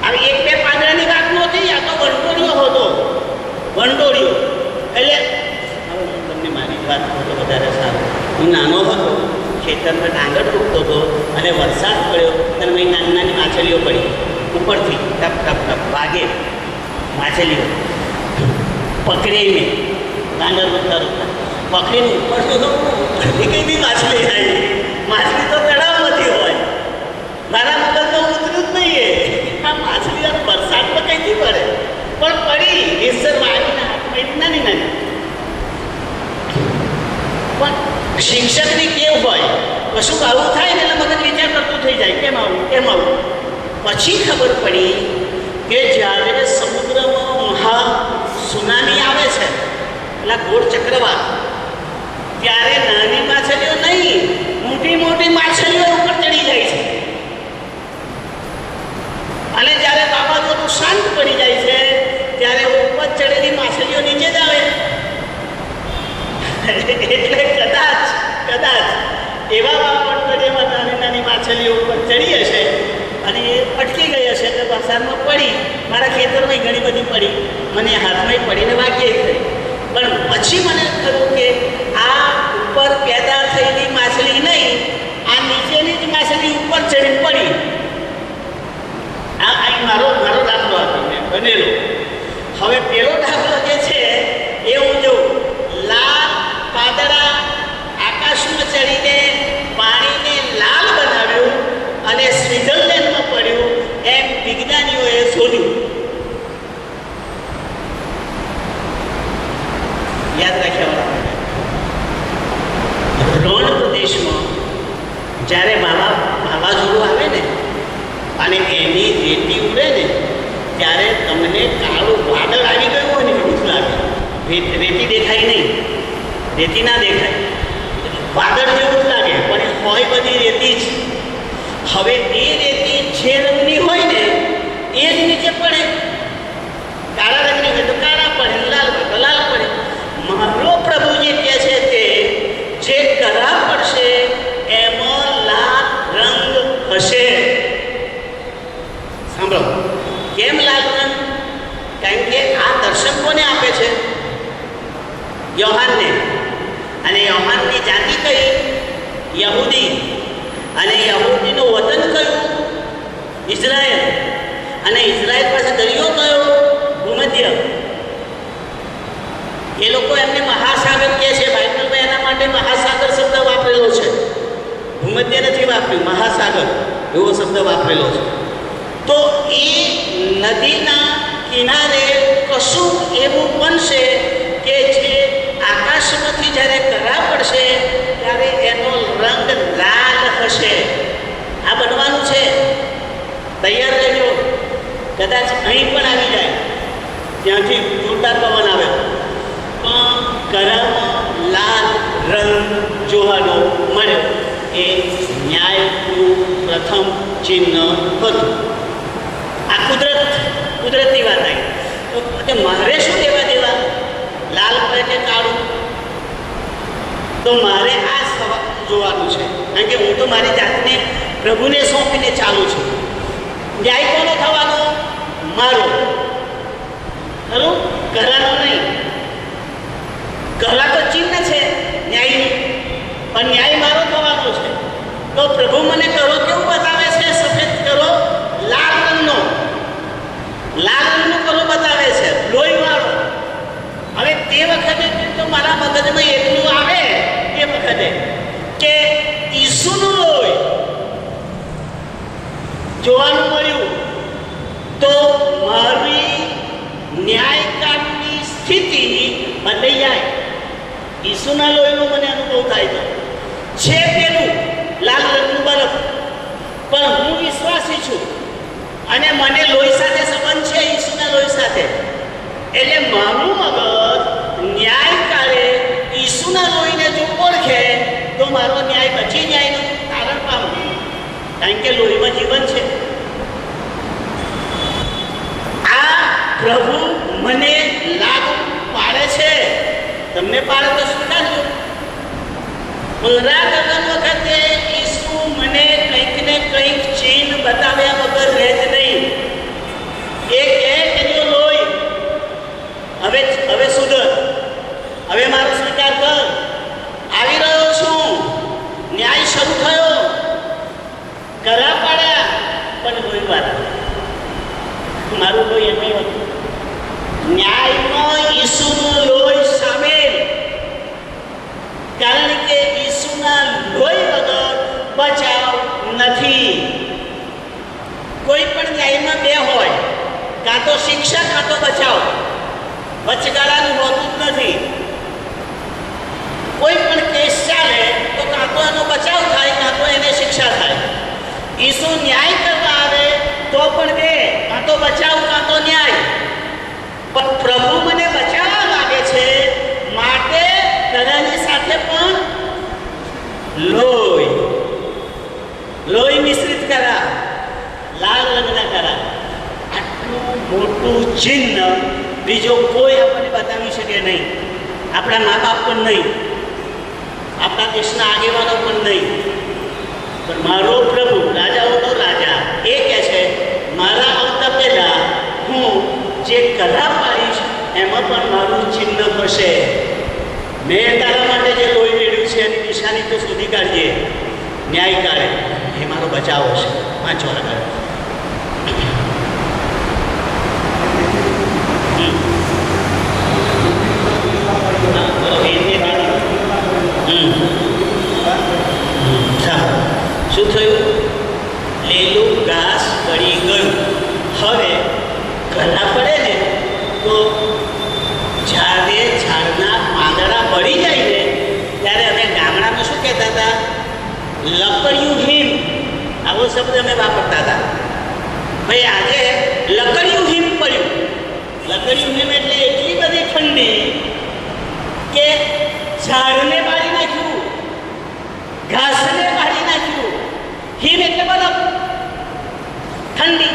[SPEAKER 1] હવે એક બે પાંદડાની વાત નહોતી, આ તો વંટોળિયો હતો. વંટોળિયો એટલે હવે હું તમને મારી વાત કરું તો વધારે સારું. હું નાનો હતો, ખેતરમાં ડાંગર તૂટતો હતો અને વરસાદ પડ્યો અને મેં નાની નાની માછલીઓ પડી ઉપરથી ટપ ટપ ટપ વાગે. માછલીઓ પકડીને ડાંગર વધતા રોકતા પકડીને ઉપર તો ઉપરથી કઈ બી માછલી આવી. માછલી તો તળાવમાંથી હોય. મારા મગજમાં ઉતર્યું જ નહીં. આ માછલી આ વરસાદમાં કઈથી પડે, પણ પડી રેસર વાળીના હાથમાં નાની નાની. પણ શિક્ષકની કેવ હોય, કશું આવું થાય ને એટલે મગજ વિચાર કરતું થઈ જાય, કેમ આવું કેમ આવું. પછી ખબર પડી કે જ્યારે સમુદ્રમાં મહા સુનામી આવે છે, એટલે ઘોર ચક્રવાત, ત્યારે નાની માછલીઓ નહીં, મોટી મોટી માછલીઓ ઉપર ચડી જાય છે. અને જ્યારે વાવાઝોડું શાંત પડી જાય છે ત્યારે ઉપર ચડેલી માછલીઓ નીચે જ આવે. એટલે કદાચ એવા વાવાઝોડામાં નાની નાની માછલીઓ ઉપર ચડી હશે અને એ અટકી ગઈ હશે તો વરસાદમાં પડી. મારા ખેતરમાં ઘણી બધી પડી, મને હાથમાં પડીને વાગી થઈ. પણ પછી મને થયું કે આ ઉપર પેદા થયેલી માછલી નહીં, આ નીચેની જ માછલી ઉપર ચડી પડી. આ મારો દાખલો હતો. મેં ઉતરે ને ત્યારે તમને કાળું વાદળ આવી ગયું હોય ને એવું લાગે. રેતી દેખાય નહીં, રેતી ના દેખાય, વાદળ જેવું જ લાગે, પણ હોય બધી રેતી જ. હવે એ રેતી જે રંગની હોય ને એ જ નીચે પડે. કાળા રંગની હોય તો કાળા પડે, લાલ હોય તો લાલ પડે. મારો પ્રભુ જે કહે છે તે જે કરા પડશે એમાં લાલ રંગ હશે. સાંભળો, કેમ લાલ રંગ? કારણ કે આ દર્શન કોને આપે છે? યોહાનને. અને યોહાનની જાતિ કઈ? યહૂદી. અને યહૂદીનું વતન કયું? ઇઝરાયલ. અને ઇઝરાયલ પાસે દરિયો કયો? ભૂમધ્ય. એ લોકો એમને મહાસાગર કહે છે. બાઇબલમાં એના માટે મહાસાગર શબ્દ વાપરેલો છે. ભૂમધ્ય નથી વાપર્યું, મહાસાગર એવો શબ્દ વાપરેલો છે. તો એ નદીના કિનારે કશું એવું બનશે કે જે આકાશમાંથી જ્યારે કરા પડશે ત્યારે એનો રંગ લાલ હશે. આ બનવાનું છે, તૈયાર રહેજો. કદાચ અહીં પણ આવી જાય, ત્યાંથી જોરદાર પવન આવે, પણ કરામાં લાલ રંગ જોવાનો મળ્યો. એ ન્યાયનું પ્રથમ ચિહ્ન હતું. આ કુદરતી વાત આવી. તો મારે શું લેવા દેવા? લાલ પડે કે કાળું? તો મારે આ જોવાનું છે. કારણ કે હું તો મારી જાતને પ્રભુને સોંપીને ચાલું છું. ન્યાય કોનો થવાનો? મારો. ખરું? કરાનો નહીં. કરા તો ચિહ્ન છે ન્યાયનું, પણ ન્યાય મારો થવાનો છે. તો પ્રભુ મને કરો કેવું બતાવે છે? સફેદ કરો, લાલ રંગનો. લાલ રંગનો કરો બતાવે છે, લોહીવાળો. હવે તે વખતે તો મારા મગજમાં એટલું આવે એ વખતે કે ઈસુનું લોહી જોવાનું મળ્યું તો મારી ન્યાયકારની સ્થિતિ બદલાઈ જાય. ઈસુના લોહીનો મને અનુભવ થાય છે પેલું લાલ રંગનું બરફ, પણ હું વિશ્વાસી છું અને મને લોહી સાથે સંબંધ છે, ઈસુના લોહી સાથે. એટલે મારું મગજ ન્યાયકાળે ઈસુના લોહીને જો ઓળખે તો મારો ન્યાય બચી ન્યાયનું કારણ પામે. કારણ કે લોહીમાં જીવન છે. આ પ્રભુ મને લાગુ પાડે છે. તમને પાડે તો સ્વીકારજો. પુનરાગમન વખતે ઈસુ મને કંઈક ને કંઈક ચિહ્ન બતાવ્યા વગર રહે જ નહીં. એ કહે કે જો લોહી હવે સુધર, હવે મારો સ્વીકાર કર, આવી રહ્યો છું, ન્યાય શરૂ થયો. કરા પાડ્યા પણ લોહી વાળા. મારું લોહી એમ હતું. ન્યાયમાં ઈસુનું લોહી સામેલ. કારણ કે ઈસુના લોહી વગર બચાવ નથી. કોઈ પણ ન્યાયમાં બે હોય, કાં તો શિક્ષા કાં તો બચાવ. વચગાળાનું હોતું જ નથી. કોઈ પણ કેસ ચાલે તો કાં તો એનો બચાવ થાય, કાં તો એને શિક્ષા થાય. ઈસુ ન્યાય કરવા આવે તો પણ બે, કાં તો બચાવ કાં તો ન્યાય. પણ પ્રભુ મને બચાવવા માંગે છે, માટે કરાની સાથે પણ લોહી મિશ્રિત કરા, લાલ રંગના કરા. આટલું મોટું ચિહ્ન બીજો કોઈ આપણને બતાવી શકે નહીં. આપણા મા બાપ પણ નહીં, આપણા દેશના આગેવાનો પણ નહીં. પણ મારો પ્રભુ, રાજાઓનો રાજા, એ કહે છે મારા આવતા પહેલા હું જે કલા પાડીશ એમાં પણ મારું ચિહ્ન હશે. મેં તારા માટે જે લોહી મેળવ્યું છે એની નિશાની તો શોધી કાઢજે. ન્યાય કાઢે એ મારો બચાવ હશે. વાંચો આગળ. શું થયું? લીલું ઘાસ ગળી ગયું. હવે કલા પડે ને તો જ્યારે ઝાડના પાંદડા પડી જાય ને ત્યારે અમે ગામડામાં શું કહેતા હતા? લકડિયું હિમ, આવો શબ્દ અમે વાપરતા હતા. ભાઈ આજે લકડિયું હિમ પડ્યું. લકડિયું હિમ એટલે એટલી બધી ઠંડી કે ઝાડને બાળી નાખ્યું, ઘાસને બાળી નાખ્યું. હિમ એટલે બરફ, ઠંડી.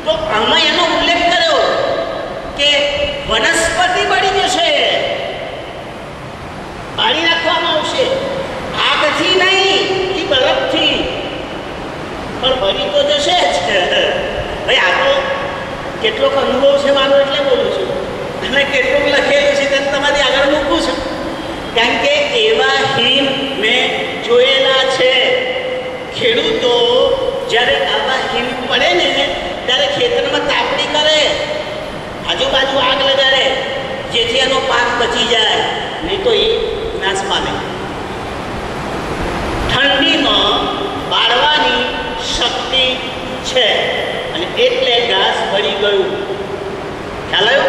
[SPEAKER 1] તો આમાં એનો ઉલ્લેખ કર્યો કે વનસ્પતિ બળી જશે, બાળી નાખવામાં આવશે. આગથી નહીં, એ બરફથી, પણ બળી તો જશે જ. ભાઈ આ તો કેટલોક અનુભવ છે મારો એટલે બોલું છું, અને કેટલુંક લખેલું છે તેને તમારી આગળ મૂકું છું. કારણ કે એવા હિમ મેં જોયેલા છે. ખેડૂતો જ્યારે આવા હિમ પડે ને ત્યારે ખેતરમાં તાપણી કરે, આજુબાજુ આગ લગાડે, જેથી એનો પાક બચી જાય, નહીં તો એ નાશ પામે. ઠંડીમાં બાળવાની શક્તિ છે અને એટલે ઘાસ બળી ગયું. ખ્યાલ આવ્યો?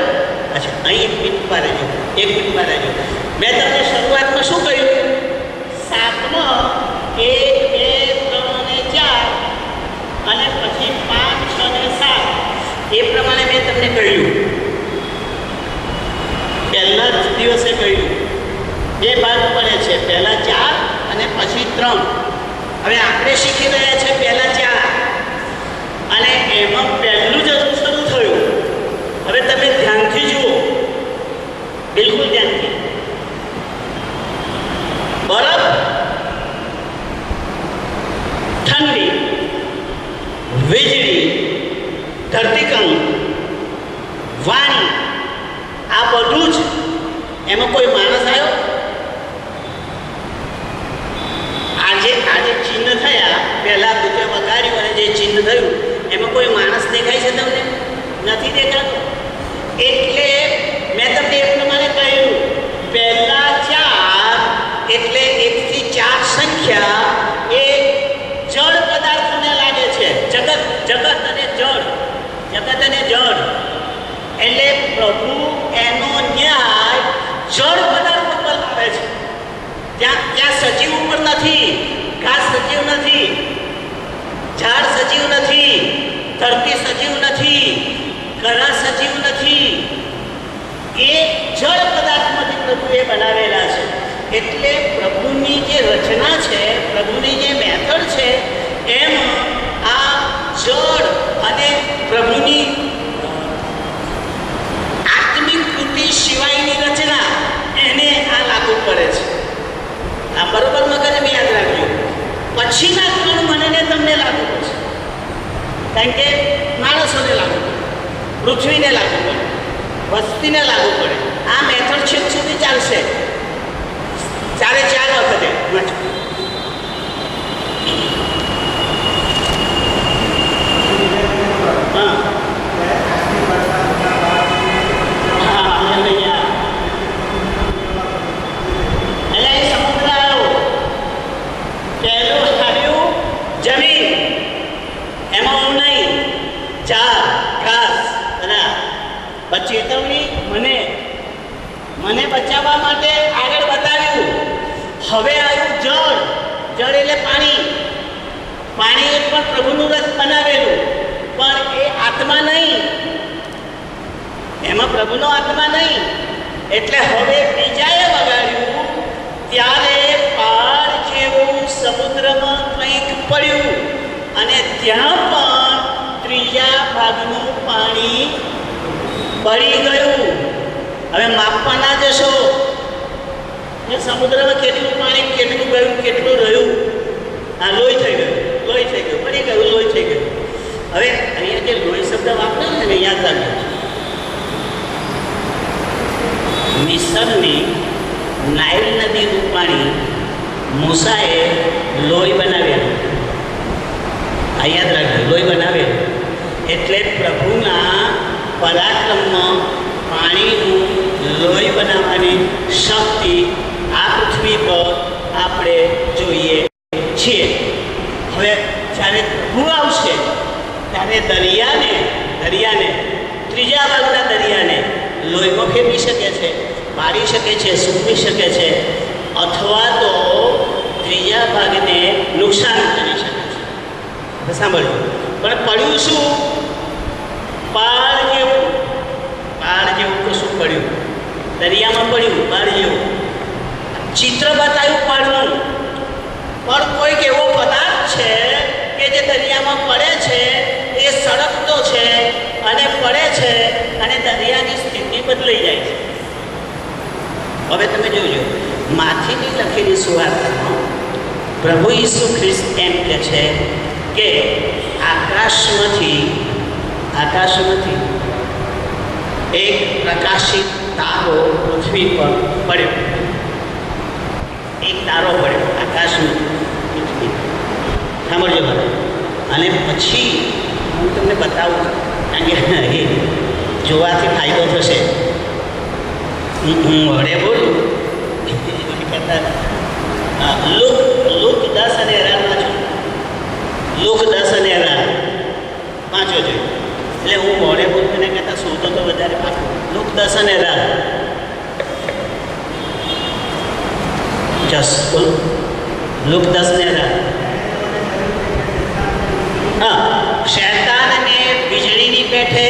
[SPEAKER 1] અચ્છા, અહીં એક મિનિટ માં રહેજો, એક મિનિટમાં રહેજો. મેં તમને શરૂઆતમાં શું કહ્યું? 7માં 1, 2, 3 અને 4 અને પછી 5, 6 અને 7 એ પ્રમાણે મેં તમને કહ્યું. પહેલા જ દિવસે કહ્યું 2 ભાગ પડે છે, પહેલા 4 અને પછી 3. હવે આપણે શીખી રહ્યા છે પહેલા 4 અને એમાં પહેલું જ શરૂ થયું. હવે તમે ધ્યાનથી જુઓ, બિલકુલ ધ્યાનથી. બરફ, ઠંડી, વીજળી, ધરતીકંપ, વાણી, આ બધું જ. એમાં કોઈ માણસ આવ્યો? આજે ચિહ્ન થયા, પહેલા દૂધે વગાડ્યું અને જે ચિહ્ન થયું એમાં કોઈ માણસ દેખાય છે તમને? નથી દેખાતો. એટલે મેં તમને એ પ્રમાણે કહ્યું, પહેલા 4 એટલે 1 થી 4 સંખ્યા એ જળ પદાર્થોને લાગે છે. જગત અને જળ, જગત અને જળ એટલે પ્રભુ એનો ન્યાય જળ પદાર્થ ઉપર લાવે છે. ત્યાં સજીવ ઉપર નથી. ઘાસ સજીવ નથી, ઝાડ સજીવ નથી, ધરતી સજીવ નથી, ઘણા સજીવ નથી. એ જળ પદાર્થમાંથી પ્રભુએ બનાવેલા છે. એટલે પ્રભુની જે રચના છે, પ્રભુની જે મેથડ છે, એમાં આ જળ અને પ્રભુની આત્મિક કૃતિ સિવાયની રચના એને આ લાગુ પડે છે. આ બરોબર મગજમાં યાદ રાખજો. પછીના 3 મહિને તમને લાગુ પડશે, કારણ કે માણસોને લાગુ પડે, પૃથ્વીને લાગુ પડે, વસ્તીને લાગુ પડે. આ મેથડ છેક સુધી ચાલશે, 4 વખતે. હા ચેતવણી મને બચાવવા માટે આગળ બતાવ્યું. હવે આવ્યું જળ. જળ એટલે પાણી. પાણી પણ પ્રભુનું રસ બનાવેલું, પણ એ આત્મા નહીં, એમાં પ્રભુનો આત્મા નહીં. એટલે હવે બીજાએ વગાડ્યું ત્યારે પાર જેવું સમુદ્રમાં કંઈક પડ્યું અને ત્યાં પણ 3 ભાગનું પાણી બળી ગયું. હવે માપવા ના જશો કે સમુદ્રમાં કેટલું પાણી, કેટલું ગયું, કેટલું રહ્યું. આ લોહી થઈ ગયું, લોહી થઈ ગયું, બળી ગયું, લોહી થઈ ગયું. હવે અહીંયા જે લોહી શબ્દ વાપર્યો ને યાદ રાખજો. મિસરની નાઇલ નદીનું પાણી મૂસાએ લોહી બનાવ્યા. આ યાદ રાખજો, લોહી બનાવ્યા. એટલે પ્રભુના પરાક્રમમાં પાણીનું લોહી બનાવવાની શક્તિ આ પૃથ્વી પર આપણે જોઈએ છીએ. હવે જ્યારે પ્રભુ આવશે ત્યારે દરિયાને 3 ભાગના દરિયાને લોહીમાં ફેરવી શકે છે, મારી શકે છે, સૂકવી શકે છે, અથવા તો 3 ભાગને નુકસાન કરી શકે છે. સાંભળજો. પણ પડ્યું શું? પાળ જેવું કશું પડ્યું, દરિયામાં પડ્યું પાળ જેવું. ચિત્ર બતાવ્યું પાળનું, પણ કોઈક એવો પદાર્થ છે કે જે દરિયામાં પડે છે, એ સળગતો છે અને પડે છે અને દરિયાની સ્થિતિ બદલાઈ જાય છે. હવે તમે જોજો, માથીની લખેલી સુવાર્તામાં પ્રભુ ઈસુ ખ્રિસ્ત એમ કહે છે કે આકાશમાંથી એક પ્રકાશિત તારો પૃથ્વી પર પડ્યો. એક તારો પડ્યો આકાશમાંથી પૃથ્વી. સાંભળજો મને. અને પછી હું તમને બતાવું, કારણ કે જોવાથી ફાયદો થશે. હું વડે બોલું લુક 10 અને 11 છું. લુક 10 અને 11 વાંચો જોઈએ. એટલે હું મોડે બોલું એના કરતાં શોધો તો વધારે પાકું. લુક 10 અને 11 જસ બોલ. લુક 10 ને 11. હા, શૈતાનને વીજળીની પેઠે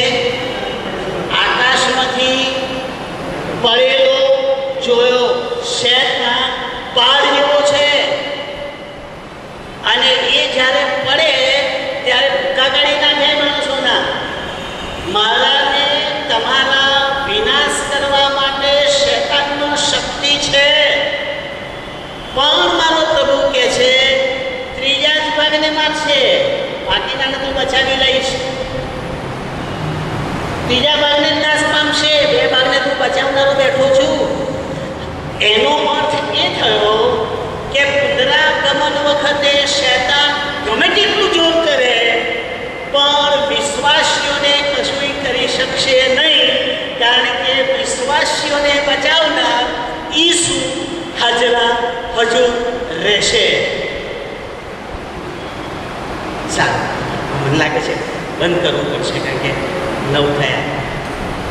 [SPEAKER 1] આકાશમાંથી પડેલો જોયો. શૈતાન પાળ જેવો છે અને એ જ્યારે પડે ત્યારે કગાડી નાખે માણસોના. મારાને તમારા વિનાશ કરવા માટે શૈતાનનો શક્તિ છે, પણ મારો પ્રભુ કહે છે ત્રીજા જ ભાગને મારશે, બાકીનાને તું બચાવી લઈશ. ત્રીજા ભાગને નાશ પામશે, 2 ભાગને તું બચાવનારો બેઠો છું. એનો અર્થ એ થયો કે પુનરાગમન વખતે શૈતાન ગમે તેટલું જોર કરે પણ વિશ્વાસીઓને કશું કરી શકશે નહીં, કારણ કે વિશ્વાસીઓને બચાવનાર ઈસુ હજુર રહેશે. સારું, મને લાગે છે બંધ કરવું પડશે, કારણ કે 9 થયા,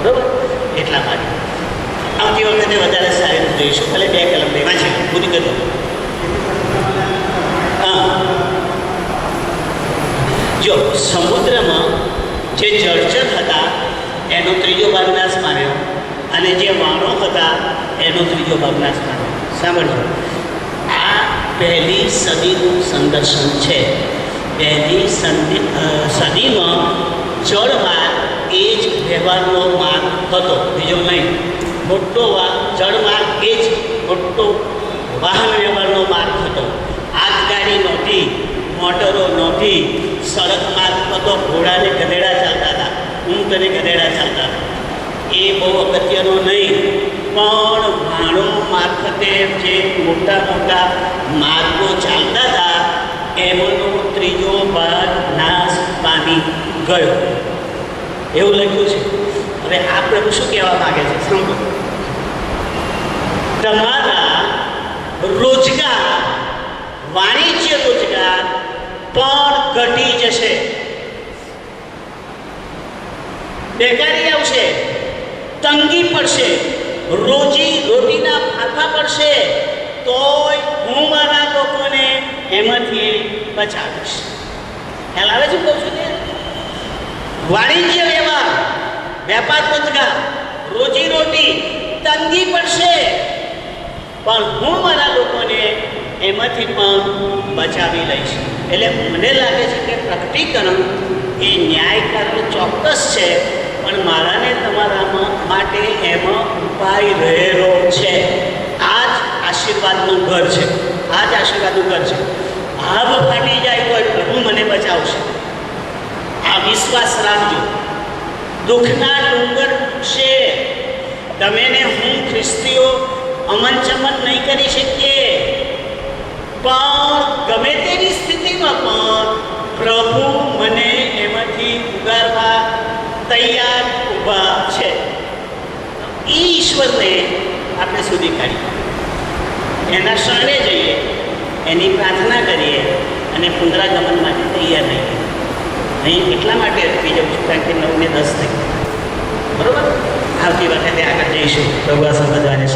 [SPEAKER 1] બરોબર? એટલા માટે આવતી વખતે વધારે સારી રીતે જોઈશું. ભલે 2 કલમ લેવા છે, પૂરી કરી દો. હા, જો સમુદ્રમાં જે જળચર હતા એનો 3જો ભાગ નાશ પામ્યો અને જે વાણો હતા એનો 3જો ભાગ નાશ પામ્યો. સાંભળજો, આ 1લી સદીનું સંદર્શન છે. 1લી સદીમાં જળમાર્ગ એ જ વ્યવહારનો માર્ગ હતો, બીજો નહીં. મોટો જળમાર્ગ એ જ મોટો વાહન વ્યવહારનો માર્ગ હતો. આગગાડી નહોતી, મોટરો નહોતી, સડક માર્ગ પર તો ઘોડાને ગધેડા ચાલતા હતા, ઊંટ અને ગધેડા ચાલતા હતા. એ બહુ અગત્યનો નહીં, પણ વાણો મારફતે જે મોટા મોટા માર્ગો ચાલતા હતા એમાંનો 3જો ભાગ નાશ પામી ગયો, એવું લખ્યું છે. હવે આ પ્રભુ શું કહેવા માગે છે સાંભળો. તમારા રોજગાર, વાણિજ્ય રોજગાર પણ ઘટી જશે, બેકારી આવશે, તંગી પડશે, રોજી રોટીના ફાંફા પડશે, તોય હું મારા લોકોને એમાંથી બચાવીશ. ખ્યાલ આવે છે કહું છું ને? વાણિજ્ય વ્યવહાર, વેપાર રોજગાર, રોજી રોટી તંગી પડશે, પણ હું મારા લોકોને એમાંથી પણ બચાવી લઈશ. એટલે મને લાગે છે કે પ્રકટીકરણ એ ન્યાયકારક ચોક્કસ છે, પણ મારાને તમારા માટે એમાં ઉપાય રહેલો છે. આ જ આશીર્વાદનું ઘર છે, આ જ આશીર્વાદનું ઘર છે. આભ ફાટી જાય તો પ્રભુ મને બચાવશે, આ વિશ્વાસ રાખજો. દુઃખના ડુંગર છે, તમે ને હું ખ્રિસ્તીઓ અમન ચમન નહીં કરી શકીએ, પણ ગમે તેવી સ્થિતિમાં પણ પ્રભુ મને એમાંથી ઉગારવા તૈયાર ઊભા છે. એ ઈશ્વરને આપણે સુધી કાઢીએ, એના શરણે જઈએ, એની પ્રાર્થના કરીએ અને પુનરાગમન માટે તૈયાર રહીએ. અહીં એટલા માટે અટકી જાઉં છું કારણ કે 9 ને 10 થઈ, બરાબર? આવતી વખતે આગળ જઈશું. પ્રભુ આ સમજવાને